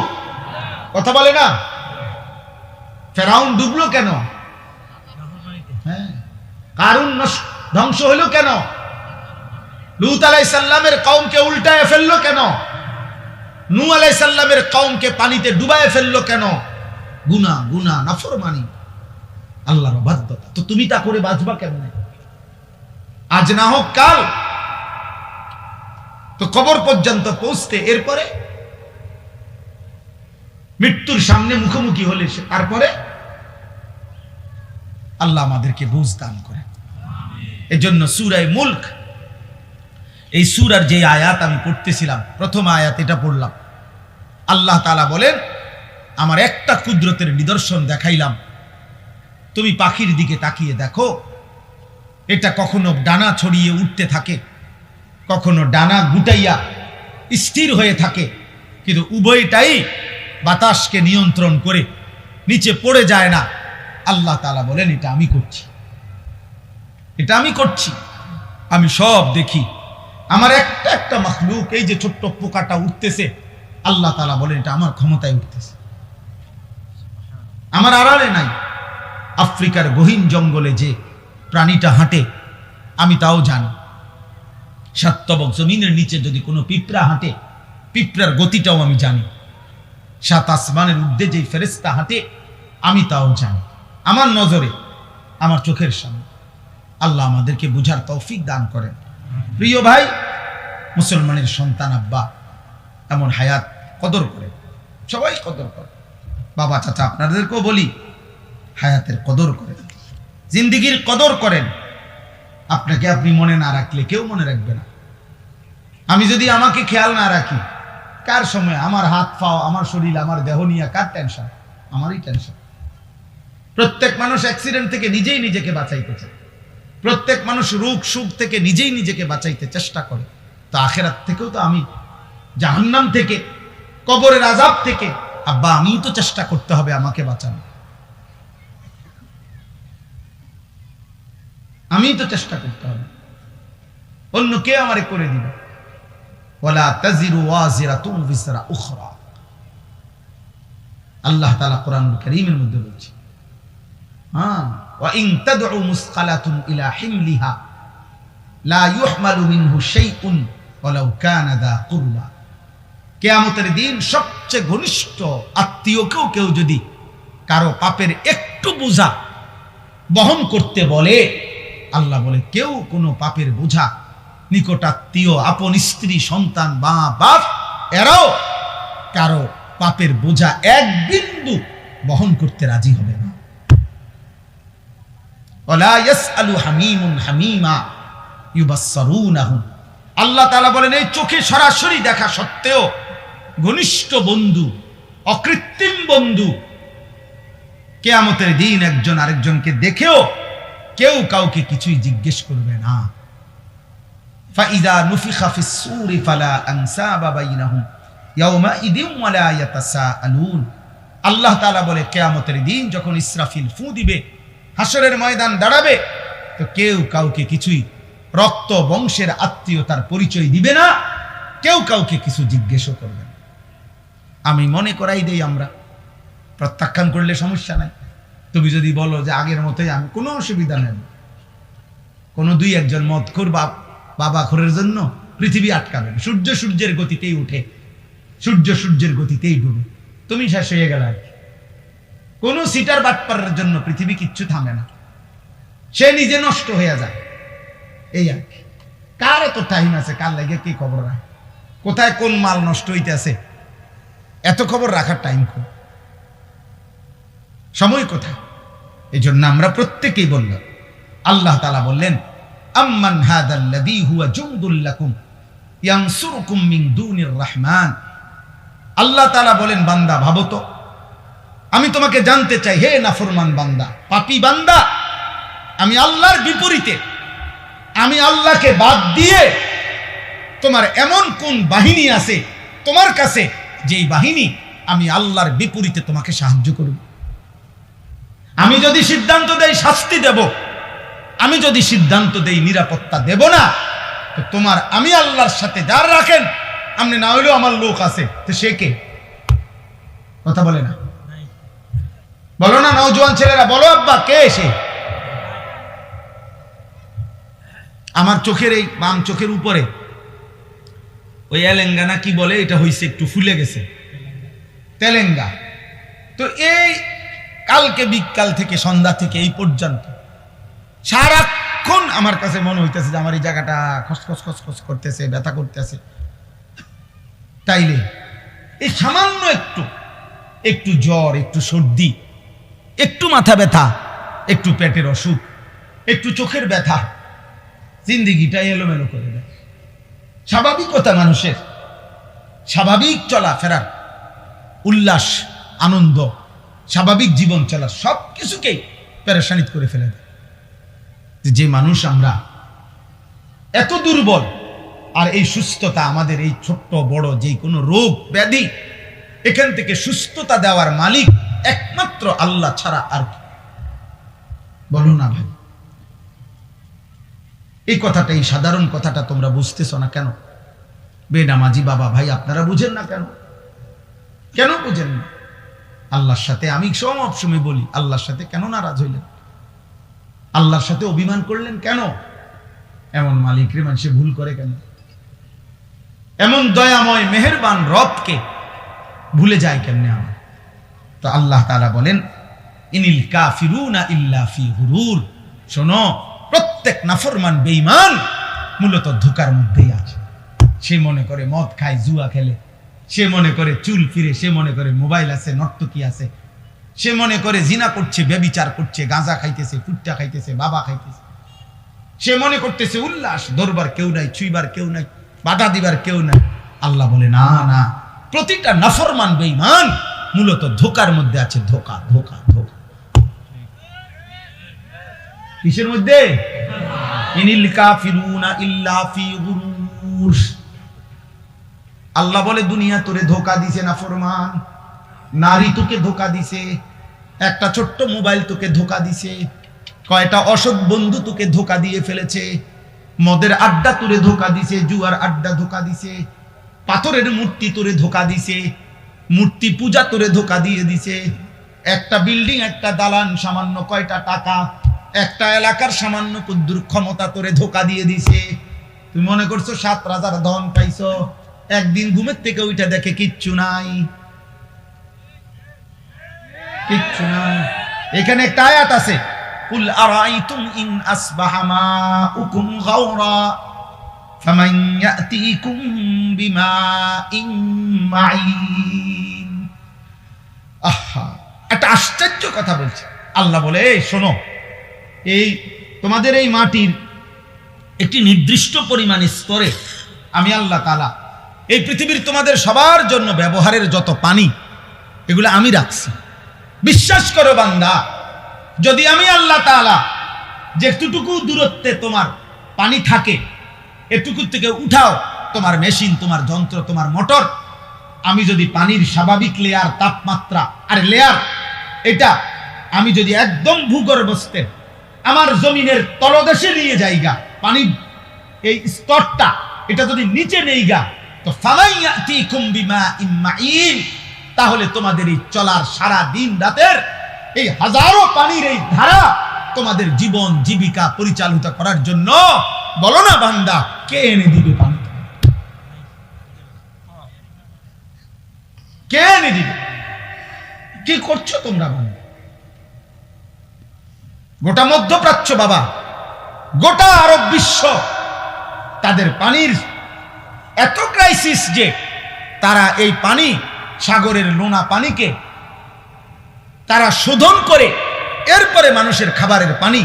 [SPEAKER 1] কথা বলে না। ফেরাউন ডুবলো কেন? হ্যাঁ। কারুন ধ্বংস হলো কেন? লূত আলাইহিস সালামের কওমকে উল্টায় ফেললো কেন? নূহ আলাইহিস সালামের কওমকে পানিতে ডুবায় ফেললো কেন? গুনাহ, গুনাহ, নাফরমানি, আল্লাহর অবাধ্যতা। তো তুমি তা করে বাঁচবা কেমনে? আজ না হোক কাল। তো কবর পর্যন্ত পৌঁছতে, এরপরে মৃত্যুর সামনে মুখোমুখি হলে তারপরে আল্লাহ আমাদেরকে বুঝ দান করেন। এজন্য সূরা মুলক, এই সূরার যে আয়াত আমি পড়তেছিলাম, প্রথম আয়াত এটা পড়লাম। আল্লাহ তাআলা বলেন, আমার একটা কুদরতের নিদর্শন দেখাইলাম, তুমি পাখির দিকে তাকিয়ে দেখো, এটা কখনো ডানা ছড়িয়ে উঠতে থাকে, কখনো ডানা গুটাইয়া স্থির হয়ে থাকে, কিন্তু উভয়টাই বাতাসকে নিয়ন্ত্রণ করে নিচে পড়ে যায় না। আল্লাহ তাআলা বলেন, এটা আমি করছি, এটা আমি করছি, আমি সব দেখি। আমার একটা একটা মাখলুক, এই যে ছোট্ট পোকাটা উঠতেছে, আল্লাহ তাআলা বলেন এটা আমার ক্ষমতায় উঠতেছে, আমার আড়ালে নাই। আফ্রিকার গহীন জঙ্গলে যে প্রাণীটা হাঁটে, আমি তাও জানি। সাতবক জমিনের নিচে যদি কোনো পিঁপড়া হাঁটে, পিঁপড়ার গতিটাও আমি জানি। সাত আসমানের ঊর্ধ্বে যে ফেরেশতা হাঁটে, আমি তাও জানি। আমার নজরে, আমার চোখের সামনে। আল্লাহ আমাদেরকে বুঝার তৌফিক দান করেন। প্রিয় ভাই, মুসলমানের সন্তান আব্বা এমন হায়াত কদর করে, সবাই কদর করে। বাবা চাচা আপনাদেরকেও বলি, হায়াতের কদর করেন, জিন্দিগির কদর করেন। আপনাকে আপনি মনে না রাখলে কেউ মনে রাখবে না। আমি যদি আমাকে খেয়াল না রাখি, কার সময় আমার হাত পাও, আমার শরীর, আমার দেহ নিয়ে কার টেনশন? আমারই টেনশন। প্রত্যেক মানুষ অ্যাক্সিডেন্ট থেকে নিজেই নিজেকে বাঁচাইতে চায়, প্রত্যেক মানুষ রোগ সুখ থেকে নিজেই নিজেকে বাঁচাইতে চেষ্টা করে। তো আখেরাত থেকেও তো আমি, জাহান্নাম থেকে, কবরের আযাব থেকে, আব্বা আমিই তো চেষ্টা করতে হবে আমাকে বাঁচানো, আমিই তো চেষ্টা করতে হবে, অন্য কে আমারে করে দিবে? ওয়ালা তাজিরু ওয়াজিরাতুন বিসরা উখরা। আল্লাহ তাআলা কোরআনুল কারীমের মধ্যে বলছে, ওয়া ইন তাদউ মুসকালাতুন ইলা হিমলিহা লা ইউহমালু মিনহু শাইউন ওয়ালাউ কানা দা কুরবা। কিয়ামতের দিন সবচেয়ে ঘনিষ্ঠ আত্মীয়কেও কেউ যদি কারো পাপের একটু বোঝা বহন করতে বলে, আল্লাহ বলে কেউ কোনো পাপের বোঝা, নিকটাত্মীয়, আপন স্ত্রী, সন্তান, মা বাপ, এরাও কারো পাপের বোঝা এক বিন্দু বহন করতে রাজি হবে না। ওয়ালা ইয়াসআলু হামীমুন হামীমা ইউবাসসারুনাহুম। আল্লাহ তাআলা বলেন, এই চোখে সরাসরি দেখা সত্ত্বেও ঘনিষ্ঠ বন্ধু, অকৃত্রিম বন্ধু, কিয়ামতের দিন একজন আরেকজনকে দেখেও কেউ কাউকে কিছুই জিজ্ঞেস করবে না। ফাইযা নুফিখা ফিস সূরি ফালা আনসাবা বাইনাহুম ইয়াওমাইযিন ওয়ালা ইয়াতাসাআলুন। আল্লাহ তাআলা বলে, কিয়ামতের দিন যখন ইসরাফিল ফু দিবে, হাসরের ময়দান দাঁড়াবে, তো কেউ কাউকে কিছুই রক্ত বংশের আত্মীয়তার পরিচয় দিবে না, কেউ কাউকে কিছু জিজ্ঞেসও করবে না। আমি মনে করাই দেই, আমরা প্রত্যাখ্যান করলে সমস্যা নাই। তুমি যদি বলো যে আগের মতোই, আমি কোনো অসুবিধা নেই। কোনো দুই একজন মদখোর বাবা খোরের জন্য পৃথিবী আটকাবে না। সূর্য সূর্যের গতিতেই উঠে, সূর্য সূর্যের গতিতেই ডুবে, তুমি শেষ হয়ে গেল আর কি। কোন সিটার বাটপারের জন্য পৃথিবী কিচ্ছু থামে না, সে নিজে নষ্ট হয়ে যায়, এই আর কি। কার এত টাইম আছে কার লাগে কি খবর রাখে, কোথায় কোন মাল নষ্ট হইতেছে, এত খবর রাখার টাইম কোন, সময় কোথায়? এই জন্য আমরা প্রত্যেকেই বললাম, আল্লাহ তাআলা বললেন, আম্মান হাদাল্লাযী হুয়া জুনদুল লাকুম ইয়ানসুরুকুম মিন দুনির রহমান। আল্লাহ তাআলা বলেন, বান্দা ভাবো তো, আমি তোমাকে জানতে চাই, হে নাফরমান বান্দা, পাপী বান্দা, আমি আল্লাহর বিপরীতে, আমি আল্লাহকে বাদ দিয়ে তোমার এমন কোন বাহিনী আছে তোমার কাছে, যেই বাহিনী আমি আল্লাহর বিপরীতে তোমাকে সাহায্য করব? আমি যদি সিদ্ধান্ত দেই শাস্তি দেব, আমি যদি সিদ্ধান্ত দেই নিরাপত্তা দেব না, তো তোমার আমি আল্লাহর সাথে যার রাখেন, আপনি না হইলেও আমার লোক আছে, তো সে কে? কথা বলে না, বলো না নওজোয়ান ছেলেরা, বলো আব্বা কে সে? আমার চোখের এই বাম চোখের উপরে ওই এলেঙ্গানা কি বলে, এটা হইছে একটু ফুলে গেছে, তেলেঙ্গা। তো এই কালকে বিকাল থেকে সন্ধ্যা থেকে এই পর্যন্ত সারাক্ষণ আমার কাছে মনে হইতেছে যে আমার এই জায়গাটা খসখস খসখস করতেছে, ব্যথা করতেছে। তাইলে এই সামান্য একটু জ্বর, একটু সর্দি, একটু মাথা ব্যথা, একটু পেটের অসুখ, একটু চোখের ব্যথা জিন্দিগিটা এলোমেলো করে দেয়। স্বাভাবিকতা মানুষের স্বাভাবিক চলাফেরার, উল্লাস, আনন্দ, স্বাভাবিক জীবন চলা সব কিছুকেই পেরেশানিত করে ফেলে দেয়। যে মানুষ আমরা এত দুর্বল, আর এই সুস্থতা আমাদের এই ছোট্ট বড় যে কোনো রোগ ব্যাধি, এখান থেকে সুস্থতা দেওয়ার মালিক একমাত্র আল্লাহ ছাড়া আর কি? বলো না ভাই, এই কথাটা, এই সাধারণ কথাটা তোমরা বুঝতেছ না কেন? বেনামাজি বাবা ভাই আপনারা বুঝেন না কেন? কেন বুঝেন না? আল্লাহর সাথে আমি সবসময় বলি, আল্লাহর সাথে কেন নারাজ হইলেন? আল্লাহর সাথে অভিমান করলেন কেন? এমন মালিকরে মানুষে ভুল করে কেন? এমন দয়াময় মেহেরবান রবকে ভুলে যায় কেমনে আমার? তো আল্লাহ তাআলা বলেন, ইনিল কাফিরুনা ইল্লা ফি গুরুর। শোনো, প্রত্যেক নাফরমান বেঈমান মূলত ধোঁকার মধ্যেই আছে। সে মনে করে মদ খায়, জুয়া খেলে, সে মনে করে চুল ফিরে, সে মনে করে মোবাইল আছে, নর্তকী আছে, সে মনে করে জিনা করছে, ব্যভিচার করছে, গাঁজা খাইতেছে, ফুট্টা খাইতেছে, বাবা খাইতেছে, সে মনে করতেছে উল্লাস, ধরবার কেউ নাই, ছুইবার কেউ নাই, বাধা দিবার কেউ নাই। আল্লাহ বলে না না, প্রতিটা নাফরমান বেঈমান মূলত ধোঁকার মধ্যে আছে। ধোঁকা ধোঁকা ধোঁকা। কিসের মধ্যে? ইনিল কাফিরুনা ইল্লা ফি গুরুর। আল্লাহ বলে দুনিয়া তোরে ধোঁকা দিছে নাফরমান, নারী তোকে ধোঁকা দিছে, একটা ছোট্ট মোবাইল তোকে ধোঁকা দিছে, কয়টা অসৎ বন্ধু তোকে ধোঁকা দিয়ে ফেলেছে, মদের আড্ডা তোরে ধোঁকা দিছে, জুয়ার আড্ডা ধোঁকা দিছে, পাথরের মূর্তি তোরে ধোঁকা দিছে, মূর্তি পূজা তোরে ধোঁকা দিয়ে দিছে, একটা বিল্ডিং, একটা দালান, সামান্য কয়টা টাকা, একটা এলাকার সামান্য কুদ্দুর ক্ষমতা তোরে ধোঁকা দিয়ে দিছে। তুমি মনে করছো 7 রাজার ধন পাইছো, একদিন ঘুমের থেকে উঠে দেখে কিচ্ছু নাই, কিচ্ছু নাই। এখানে একটা আয়াত আছে, কুল আরাইতুম ইন আসবাহা মাউকুম গাওরা ফামান ইয়াতিকুম বিমাইন মাইন। আহা, একটা আশ্চর্য কথা বলছে আল্লাহ। বলে এই শোনো, এই তোমাদের এই মাটির একটি নির্দিষ্ট পরিমাণ স্তরে আমি আল্লাহ তাআলা এই পৃথিবীর তোমাদের সবার জন্য ব্যবহারের যত পানি, এগুলো আমি রাখছি। বিশ্বাস করো বান্দা, যদি আমি আল্লাহ তাআলা যেটুকু দূরত্বে তোমার পানি থাকে, এটুকু থেকে উঠাও তোমার মেশিন, তোমার যন্ত্র, তোমার মোটর, আমি যদি পানির স্বাভাবিক লেয়ার, তাপমাত্রা আর লেয়ার, এটা আমি যদি একদম ভূগর্ভস্থে আমার জমিনের তলদেশে নিয়ে যাইগা, পানি এই স্তরটা এটা যদি নিচে নেইগা, তো ফামাইয়াতিকুম বিমাইন মাইন, তাহলে তোমাদের এই চলার সারা দিন রাতের এই হাজারো পানির এই ধারা তোমাদের জীবন জীবিকা পরিচালিত করার জন্য, বলো না বান্দা, কে এনে দিবে পানি? কে এনে দিবে? কি করছো তোমরা বান্দা? গোটা মধ্যপ্রাচ্য বাবা, গোটা আরব বিশ্ব, তাদের পানির এত ক্রাইসিস যে তারা এই পানি, সাগরের লোনা পানিকে তারা শোধন করে, এরপরে মানুষের খাবারের পানি,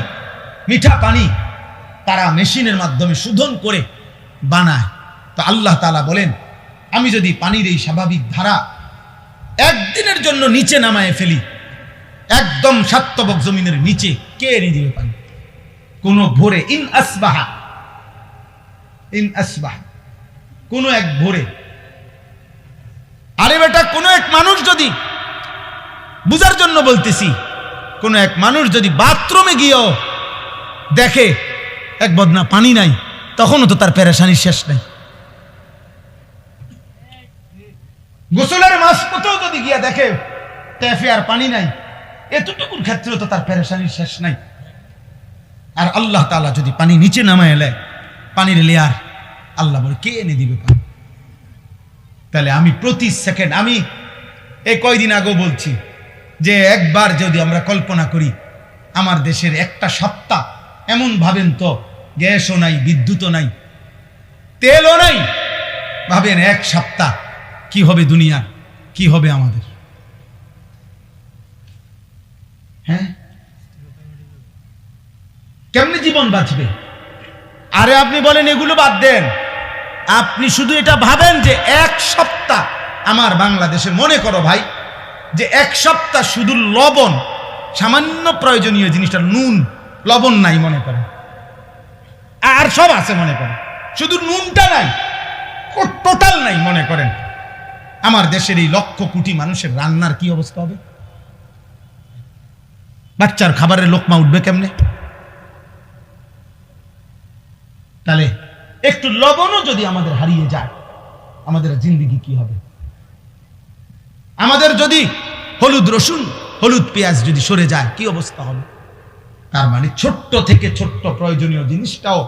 [SPEAKER 1] মিঠা পানি তারা মেশিনের মাধ্যমে শোধন করে বানায়। তো আল্লাহ তাআলা বলেন, আমি যদি পানির এই স্বাভাবিক ধারা একদিনের জন্য নিচে নামায় ফেলি, একদম সাতবক জমিনের নিচে, কে এনে দিবে পানি? কোন ভোরে, ইন আসবাহা, কোন এক ভোরে। আরে বেটা, কোন এক মানুষ যদি, বুঝার জন্য বলতেছি, কোন এক মানুষ যদি বাথরুমে গিয়েও দেখে এক বদনা পানি নাই, তখনও তো তার পেরেশানির শেষ নাই। গোসলের মাঝপথেও যদি গিয়া দেখে ট্যাপে আর পানি নাই, এতটুকুর ক্ষেত্রেও তো তার পেরেশানির শেষ নাই। আর আল্লাহ তাআলা যদি পানি নিচে নামায় এলে, পানির লেয়ার, আল্লাহ বলে কে এনে দিবে পানি? তাহলে আমি প্রতি সেকেন্ড, আমি এই কয়দিন আগেও বলছি যে একবার যদি আমরা কল্পনা করি আমার দেশের একটা সপ্তাহ, এমন ভাবেন তো গ্যাসও নাই, বিদ্যুৎও নাই, তেলও নাই, ভাবেন এক সপ্তাহ কি হবে দুনিয়া, কি হবে আমাদের? হ্যাঁ, কেমনে জীবন বাঁচবে? আরে আপনি বলেন এগুলো বাদ দেন, আপনি শুধু এটা ভাবেন যে এক সপ্তাহ আমার বাংলাদেশে, মনে করো ভাই যে এক সপ্তাহ শুধু লবণ, সামান্য প্রয়োজনীয় জিনিসটা নুন লবণ নাই মনে করেন, আর সব আছে মনে করেন, শুধু নুনটা নাই, টোটাল নাই মনে করেন, আমার দেশের এই লক্ষ কোটি মানুষের রান্নার কি অবস্থা হবে? বাচ্চার খাবারের লোকমা উঠবে কেমনে? তাহলে একটু লবণও যদি আমাদের হারিয়ে যায়, আমাদের জিন্দেগি কি হবে? আমাদের যদি হলুদ রসুন, হলুদ পেঁয়াজ যদি সরে যায়, কি অবস্থা হবে? তার মানে ছোট্ট থেকে ছোট্ট প্রয়োজনীয় জিনিসটাও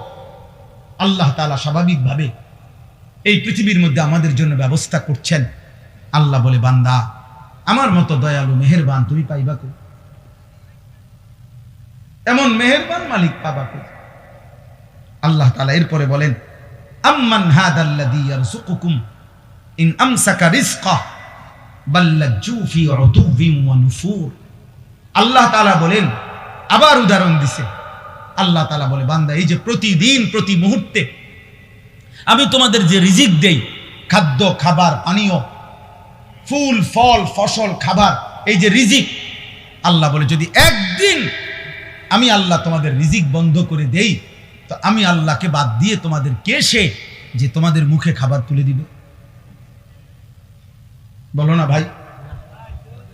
[SPEAKER 1] আল্লাহ তাআলা স্বাভাবিকভাবে এই পৃথিবীর মধ্যে আমাদের জন্য ব্যবস্থা করছেন। আল্লাহ বলে, বান্দা আমার মতো দয়ালু মেহেরবান তুমি পাইবা কো? এমন মেহেরবান মালিক পাবা কো? আল্লাহ তাআলা এরপরে বলেন, আম্মান হাদাল্লাযী ইয়ারযুকুকুম ইন আমসাকা রিজকাহ বাল্লাজ্জু ফি উতুবিন ওয়া নুফুর। আল্লাহ তাআলা বলেন, আবার উদাহরণ দিছে, আল্লাহ তাআলা বলে, বান্দা এই যে প্রতিদিন প্রতি মুহূর্তে আমি তোমাদের যে রিজিক দেই, খাদ্য খাবার পানীয়, ফুল ফল ফসল খাবার, এই যে রিজিক, আল্লাহ বলে যদি একদিন আমি আল্লাহ তোমাদের রিজিক বন্ধ করে দেই, তো আমি আল্লাহকে বাদ দিয়ে তোমাদের কে সে যে তোমাদের মুখে খাবার তুলে দিবে? বলো না ভাই,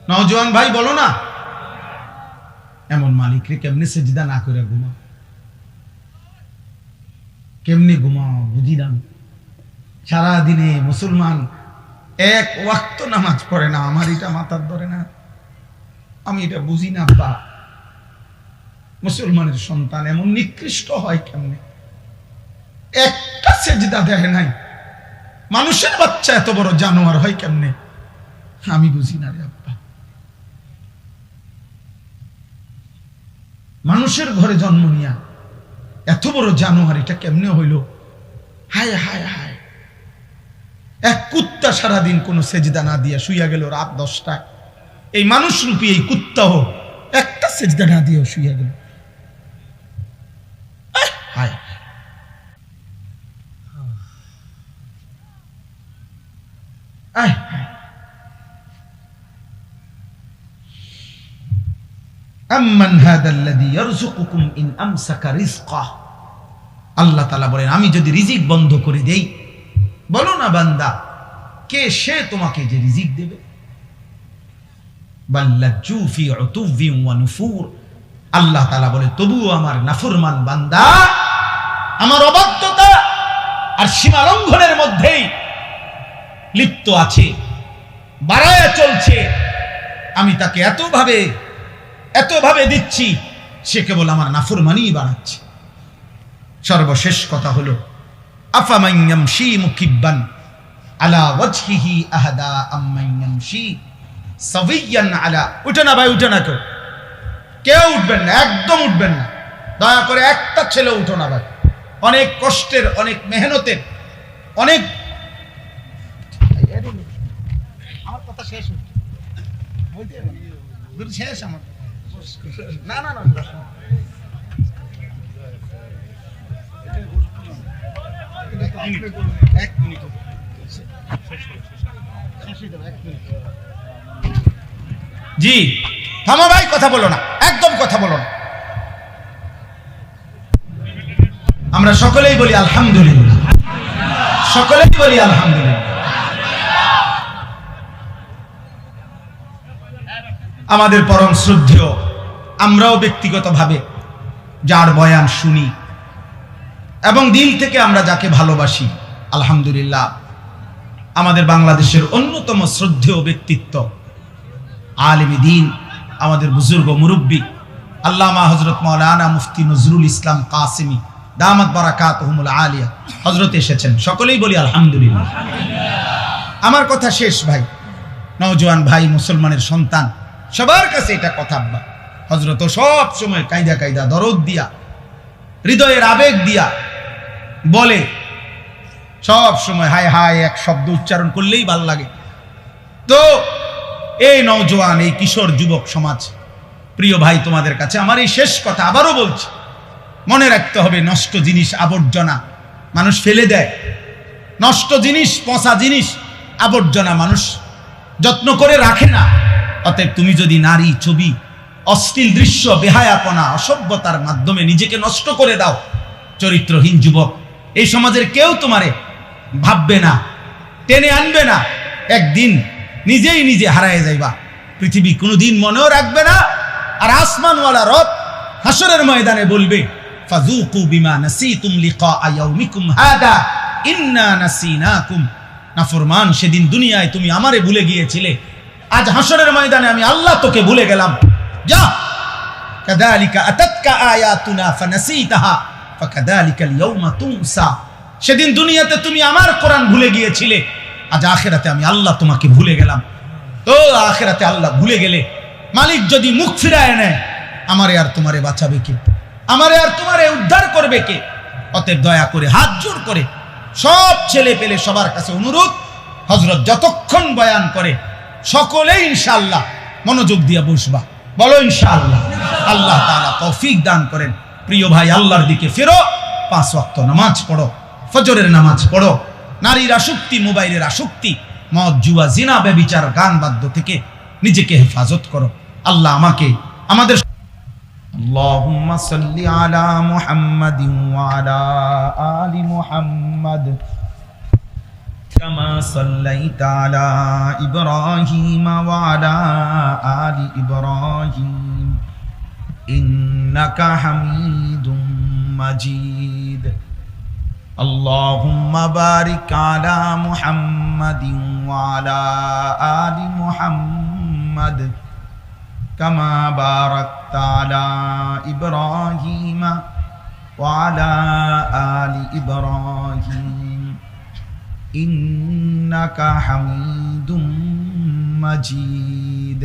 [SPEAKER 1] নওজোয়ান ভাই বলো না। এমন মালিকরে কেমনে সেজদা না করে ঘুমাও? কেমনে ঘুমাও বুঝি না। সারাদিনে মুসলমান এক ওয়াক্ত নামাজ পড়ে না, আমার এটা মাথার ধরে না, আমি এটা বুঝি না। বা মুসলমানের সন্তান এমন নিকৃষ্ট হয় কেমনে? একটা সেজদা দেয় নাই। মানুষের বাচ্চা এত বড় জানোয়ার হয় কেমনে? আমি বুঝি না রে আব্বা। মানুষের ঘরে জন্ম নিয়া এত বড় জানোয়ার এটা কেমনে হইল? হায় হায় হায়। এক কুত্তা সারাদিন কোন সেজদা না দিয়া শুইয়া গেল রাত 10টায়, এই মানুষ রূপী এই কুত্তাও একটা সেজদা না দিয়ে শুইয়া গেল। হায় হায় হায়। আম্মান হাদাল্লাযী ইয়ারযুকুকুম ইন আমসাকা রিজকাহ। আল্লাহ তাআলা বলেন, আমি যদি রিজিক বন্ধ করে দেই, বলো না বান্দা কে সে তোমাকে যে রিজিক দেবে? বাল্লাজ্জু ফি উতুবিন ওয়া নুফুর। আল্লাহ তাআলা বলে, তবুও আমার নাফরমান বান্দা আমার অবাধ্যতা আর সীমা লঙ্ঘনের মধ্যেই লিপ্ত আছে, বাড়ায় চলছে। আমি তাকে এতভাবে দিচ্ছি, সে কেবল আমার নাফরমানিই বাড়াচ্ছে। সর্বশেষ কথা হলো, আফামান ইয়ামশি মুকিব্বান আলা ওয়াজহিহি আহাদা আম্মান ইয়ামশি সাবিয়ান আলা। উঠে না ভাই, উঠে না, কেউ উঠবেন না, একদম উঠবেন না, দয়া করে একটা ছেলে উঠো না ভাই। অনেক কষ্টের, অনেক মেহনতের, অনেক আমার কথা শেষ শেষ আমার না না না এক মিনিট জি থামো ভাই, কথা বলো না, একদম কথা বলো না। আমরা সকলেই বলি আলহামদুলিল্লাহ, সকলেই বলি আলহামদুলিল্লাহ। আমাদের পরম শ্রদ্ধেয়, আমরাও ব্যক্তিগতভাবে যার বয়ান শুনি এবং দিল থেকে আমরা যাকে ভালোবাসি, আলহামদুলিল্লাহ আমাদের বাংলাদেশের অন্যতম শ্রদ্ধেয় ব্যক্তিত্ব, আলেমে দ্বীন, আমাদের বুজুর্গ মুরব্বী আল্লামা হযরত মাওলানা মুফতি নজরুল ইসলাম কাসেমী দামাত বারাকাতুহুমুল আলিয়া হযরত এসেছেন, সকলেই বলি আলহামদুলিল্লাহ। আমার কথা শেষ ভাই, নওজোয়ান ভাই, মুসলমানের সন্তান, সবার কাছে এটা কথা। আব্বা হযরত সব সময় কায়দা কায়দা দরদ দিয়া, হৃদয়ের আবেগ দিয়া বলে, সব সময় হায় হায় এক শব্দ উচ্চারণ করলেই ভাল লাগে। তো এই নওজোয়ান, এই কিশোর যুবক সমাজ, প্রিয় ভাই, তোমাদের কাছে আমার এই শেষ কথা আবারও বলছি, মনে রাখতে হবে নষ্ট জিনিস, আবর্জনা মানুষ ফেলে দেয়। নষ্ট জিনিস, পচা জিনিস, আবর্জনা মানুষ যত্ন করে রাখে না। অতএব তুমি যদি নারী, ছবি, অশ্লীল দৃশ্য, বেহায়াপনা, অসভ্যতার মাধ্যমে নিজেকে নষ্ট করে দাও, চরিত্রহীন যুবক, এই সমাজের কেউ তোমারে ভাববে না, টেনে আনবে না। একদিন নিজেই নিজে হারায় যাইবা, পৃথিবী কোনোদিন মনেও রাখবে না। আর আসমানওয়ালা রব হাসরের ময়দানে বলবে, ফাযুকু বিমা নাসিতুম লিকা ইয়াউমিকুম হাদা ইন্না নাসিনাকুম। নাফরমান, সেদিন দুনিয়ায় তুমি আমারে ভুলে গিয়েছিলে, আজ হাসরের ময়দানে আমি আল্লাহ তোকে ভুলে গেলাম। যা, কাযালিকা আতাতকা আয়াতুনা ফানাসিতাহা ফাকাযালিকাল ইয়াউমা তুনসা। সেদিন দুনিয়াতে তুমি আমার কোরআন ভুলে গিয়েছিলে, আজ আখিরাতে আমি আল্লাহ তোমাকে ভুলে গেলাম। তো আখিরাতে আল্লাহ ভুলে গেলে মালিক যদি মুখ ফিরায় নেয়, আমারে আর তোমারে বাঁচাবে কে? আমারে আর তোমারে উদ্ধার করবে কে? অতএব দয়া করে হাত জোড় করে সব ছেলে পেলে সবার কাছে অনুরোধ, হযরত যতক্ষণ বয়ান করে সকলেই ইনশাআল্লাহ মনোযোগ দিয়ে বসবা। বলো ইনশাআল্লাহ। আল্লাহ তাআলা তৌফিক দান করেন। প্রিয় ভাই, আল্লাহর দিকে ফেরো, 5 ওয়াক্ত নামাজ পড়ো, ফজরের নামাজ পড়ো, নারীর আসক্তি, মোবাইলের আসক্তি, মদ, জুয়া, জিনা, ব্যভিচার, গান বাদ্য থেকে নিজেকে হেফাজত করো। আল্লাহ আমাকে আমাদের আল্লাহুম্মা সাল্লি আলা মুহাম্মাদিন ওয়া আলা আলি মুহাম্মাদ কামা সাল্লাইতা আলা ইব্রাহিম ওয়া আলা আলি ইব্রাহিম ইন্নাকা হামিদুম মাজিদ। আল্লাহুম্মা বারিক আলা মুহাম্মাদিন ওয়া আলা আলি মুহাম্মাদ কামা বারাকতা আলা ইব্রাহিম ওয়া আলা আলি ইব্রাহিম ইন্নাকা হামিদুম মাজিদ।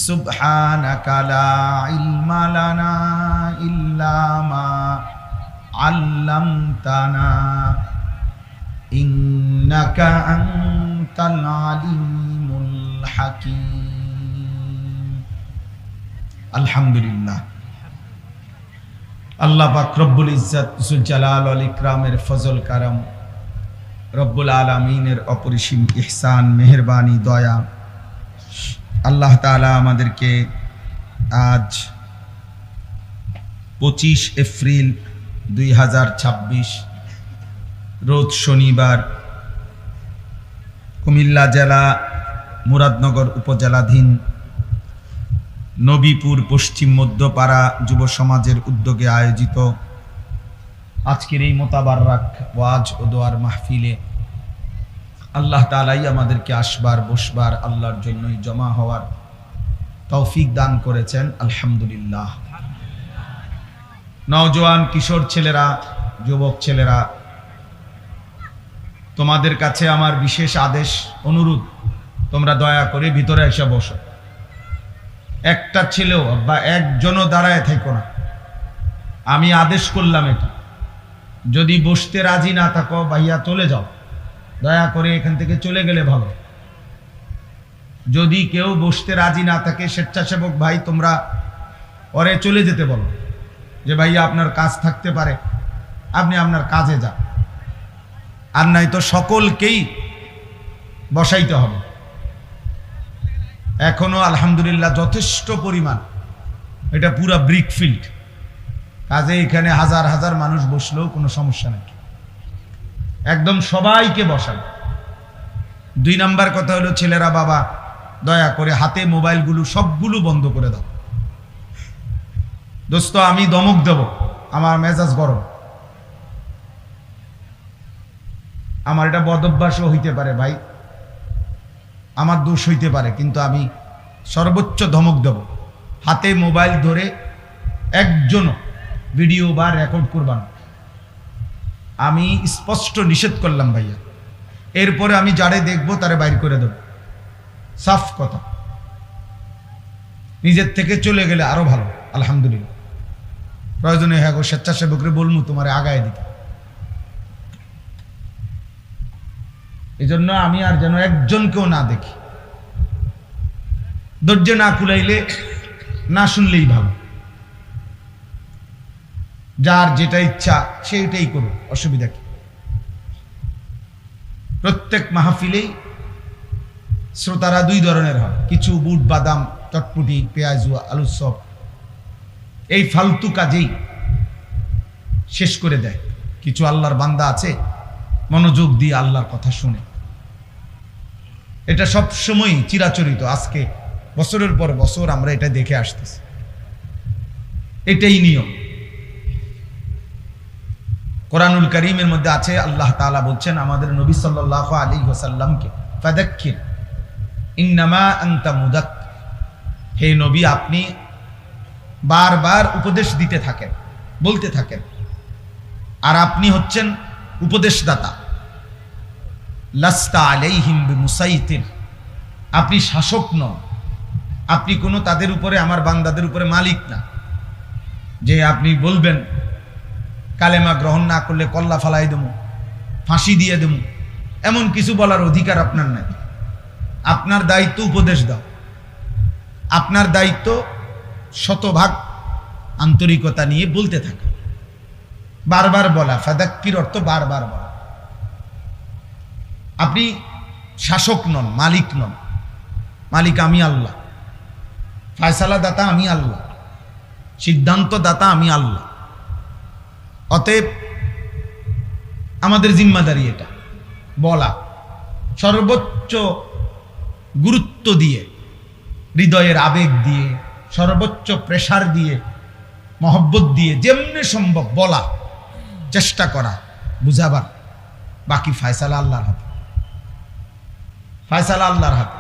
[SPEAKER 1] সুবহানাকা লা ইলমা লানা ইল্লা মা আল্লামতানা ইন্নাকা আনতাল আলিমুল হাকীম। আলহামদুলিল্লাহ। আল্লাহ পাক রব্বুল ইজ্জত যুল জালাল ওয়াল ইকরামের ফজল কারাম, রব্বুল আলামিনের অপরিসীম ইহসান, মেহেরবানি, দয়া, আল্লাহ তাআলা আমাদেরকে আজ 25 এপ্রিল 2026 রোজ শনিবার কুমিল্লা জেলা মুরাদনগর উপজেলাধীন নবীপুর পশ্চিম মধ্যপাড়া যুব সমাজের উদ্যোগে আয়োজিত আজকের এই মোতাবারক ওয়াজ ও দোয়ার মাহফিলে আল্লাহ তাআলাই আমাদেরকে আসবার, বসবার, আল্লাহর জন্যই জমা হওয়ার তৌফিক দান করেছেন। আলহামদুলিল্লাহ। নওজোয়ান কিশোর ছেলেরা, যুবক ছেলেরা, তোমাদের কাছে আমার বিশেষ আদেশ, অনুরোধ, তোমরা দয়া করে ভিতরে এসে বসো। একটা ছেলেও বা একজনও দাঁড়ায় থেকো না। আমি আদেশ করলাম এটা। যদি বসতে রাজি না থাকো, ভাইয়া চলে যাও, দয়া করে এখান থেকে চলে গেলে ভালো। যদি কেউ বসতে রাজি না থাকে, স্বেচ্ছাসেবক ভাই তোমরা পরে চলে যেতে বলো, যে ভাইয়া আপনার কাজ থাকতে পারে, আপনি আপনার কাজে যান। আর নাই তো সকলকেই বসাইতে হবে। এখনো আলহামদুলিল্লাহ যথেষ্ট পরিমাণ, এটা পুরা ব্রিক ফিল্ড, কাজে এখানে হাজার হাজার মানুষ বসলেও কোনো সমস্যা নেই, একদম সবাইকে বসান। 2 নাম্বার কথা হলো, ছেলেরা বাবা দয়া করে হাতে মোবাইলগুলো সবগুলো বন্ধ করে দাও। দোস্ত, আমি দমক দেব, আমার মেজাজ গরম, আমার এটা বদভ্যাসও হইতে পারে ভাই, আমার দোষ হইতে পারে, কিন্তু আমি সর্বোচ্চ ধমক দেব। হাতে মোবাইল ধরে একজনও ভিডিও বা রেকর্ড করবা না। আমি স্পষ্ট নিষেধ করলাম ভাইয়া। এরপরে আমি যারে দেখবো তারে বাইর করে দেব, সাফ কথা। নিজের থেকে চলে গেলে আরো ভালো, আলহামদুলিল্লাহ। প্রয়োজনে হ্যাঁ গো স্বেচ্ছাসেবকরে বলবো তোমারে আগায় দিতে। এই জন্য আমি আর যেন একজনকেও না দেখি। ধৈর্য না কুলাইলে না শুনলেই ভালো। যার যেটা ইচ্ছা সেইটাই করুক, অসুবিধা কি? প্রত্যেক মাহফিলেই শ্রোতারা দুই ধরনের হয়, কিছু বুট বাদাম চটপুটি পেঁয়াজ আলুর চপ এই ফালতু কাজেই শেষ করে দেয়। কিছু আল্লাহর বান্দা আছে মনোযোগ দিয়ে আল্লাহর কথা শুনে। এটা সব সময় চিরাচরিত, আজকে বছরের পর বছর আমরা এটা দেখে আসতেছি, এটাই নিয়ম। কোরআনুল কারীমের মধ্যে আছে, আল্লাহ তাআলা বলছেন আমাদের নবী সাল্লাল্লাহু আলাইহি ওয়াসাল্লামকে, ফাযাক্কির ইন্নামা আনতা মুযাক্কির, হে নবী আপনি বারবার উপদেশ দিতে থাকেন, বলতে থাকেন, আর আপনি হচ্ছেন উপদেশদাতা। লাস্তা আলাইহিম বিমুসাইতির, আপনি শাসক নন, আপনি কোনো তাদের উপরে আমার বান্দাদের উপরে মালিক না, যে আপনি বলবেন কালেমা গ্রহণ না করলে কল্লা ফালাই দেবো, ফাঁসি দিয়ে দেবো, এমন কিছু বলার অধিকার আপনার নাই। আপনার দায়িত্ব উপদেশ দাও, আপনার দায়িত্ব শতভাগ আন্তরিকতা নিয়ে বলতে থাকা, বারবার বলা। ফাযাক্কির অর্থ বারবার বলা। আপনি শাসক নন, মালিক নন। মালিক আমি আল্লাহ, ফয়সালা দাতা আমি আল্লাহ, সিদ্ধান্ত দাতা আমি আল্লাহ। অতএব আমাদের জিম্মাদারি এটা বলা, সর্বোচ্চ গুরুত্ব দিয়ে, হৃদয়ের আবেগ দিয়ে, সর্বোচ্চ প্রেসার দিয়ে, মহব্বত দিয়ে, যেমনি সম্ভব বলা, চেষ্টা করা, বুঝাবার। বাকি ফয়সালা আল্লাহর হাতে, ফয়সালা আল্লাহর হাতে।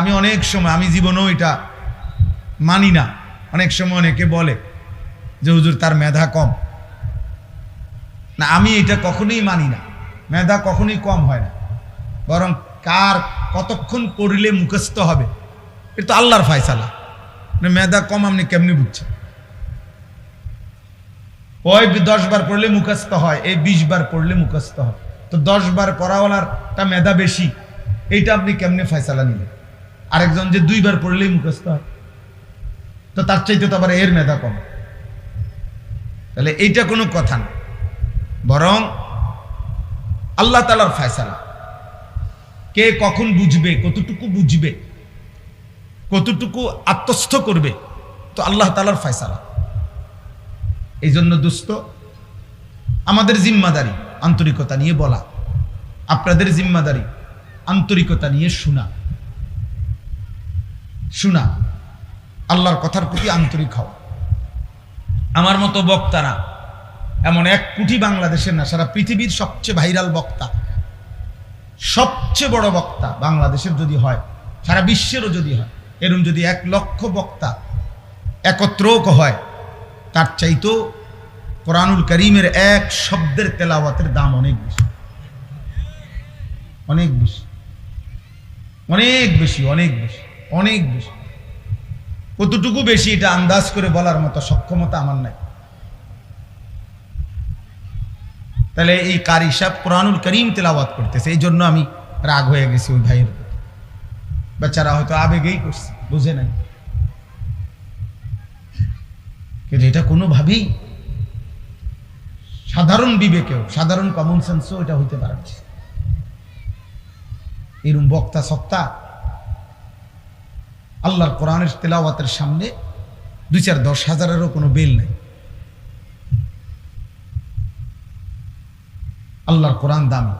[SPEAKER 1] আমি অনেক সময়, আমি জীবনেও এটা মানি না, অনেক সময় অনেকে বলে যে হুজুর তার মেধা কম। না, আমি এটা কখনোই মানি না। মেধা কখনোই কম হয় না, বরং কার কতক্ষণ পড়লে মুখস্থ হবে এটা তো আল্লাহর ফয়সালা। মেধা কম আপনি কেমনি বুঝছেন? ওই 10 বার পড়লে মুখস্থ হয়, এই 20 বার পড়লে মুখস্থ হয়। তো 10 বার পড়াওয়ালার তা মেধা বেশি, এইটা আপনি কেমনে ফয়সালা নিলেন? আরেকজন যে 2 বার পড়লেই মুখস্থ হয়, তো তার চাইতে তো আবার এর মেধা কম। তাহলে এইটা কোনো কথা না, বরং আল্লাহ তাআলার ফয়সালা। কে কখন বুঝবে, কতটুকু বুঝবে, কতটুকু আত্মস্থ করবে, তো আল্লাহ তাআলার ফয়সালা। এই জন্য দোস্ত, আমাদের জিম্মাদারি আন্তরিকতা নিয়ে বলা, আপনাদের জিম্মাদারি আন্তরিকতা নিয়ে শোনা, শোনা, আল্লাহর কথার প্রতি আন্তরিক হওয়া। আমার মতো বক্তা না, এমন 1 কোটি বাংলাদেশের না, সারা পৃথিবীর সবচেয়ে ভাইরাল বক্তা, সবচেয়ে বড় বক্তা বাংলাদেশের যদি হয়, সারা বিশ্বেরও যদি হয়, এরকম যদি 1 লক্ষ বক্তা একত্র হয়, তার চাইতেও কোরআনুল কারীমের 1 শব্দের তেলাওয়াতের দাম অনেক বেশি, অনেক বেশি, অনেক বেশি, অনেক বেশি, অনেক বেশি। কতটুকু বেশি এটা আন্দাজ করে বলার মতো সক্ষমতা আমার নাই। তাহলে এই কারি সাহেব কোরআনুল কারীম তেলাওয়াত করতেছে, এই জন্য আমি রাগ হয়ে গেছি ওই ভাইয়ের প্রতি। বেচারা হয়তো আবেগেই করছে, বুঝে নাই, কিন্তু এটা কোনোভাবেই সাধারণ বিবেকেও, সাধারণ কমন সেন্সও এটা হইতে পারে না। এরকম বক্তা সত্তা আল্লাহর কোরআনের তেলাওয়াতের সামনে 2-4-10 হাজারেরও কোনো বেল নেই। আল্লাহর কোরআন দামি।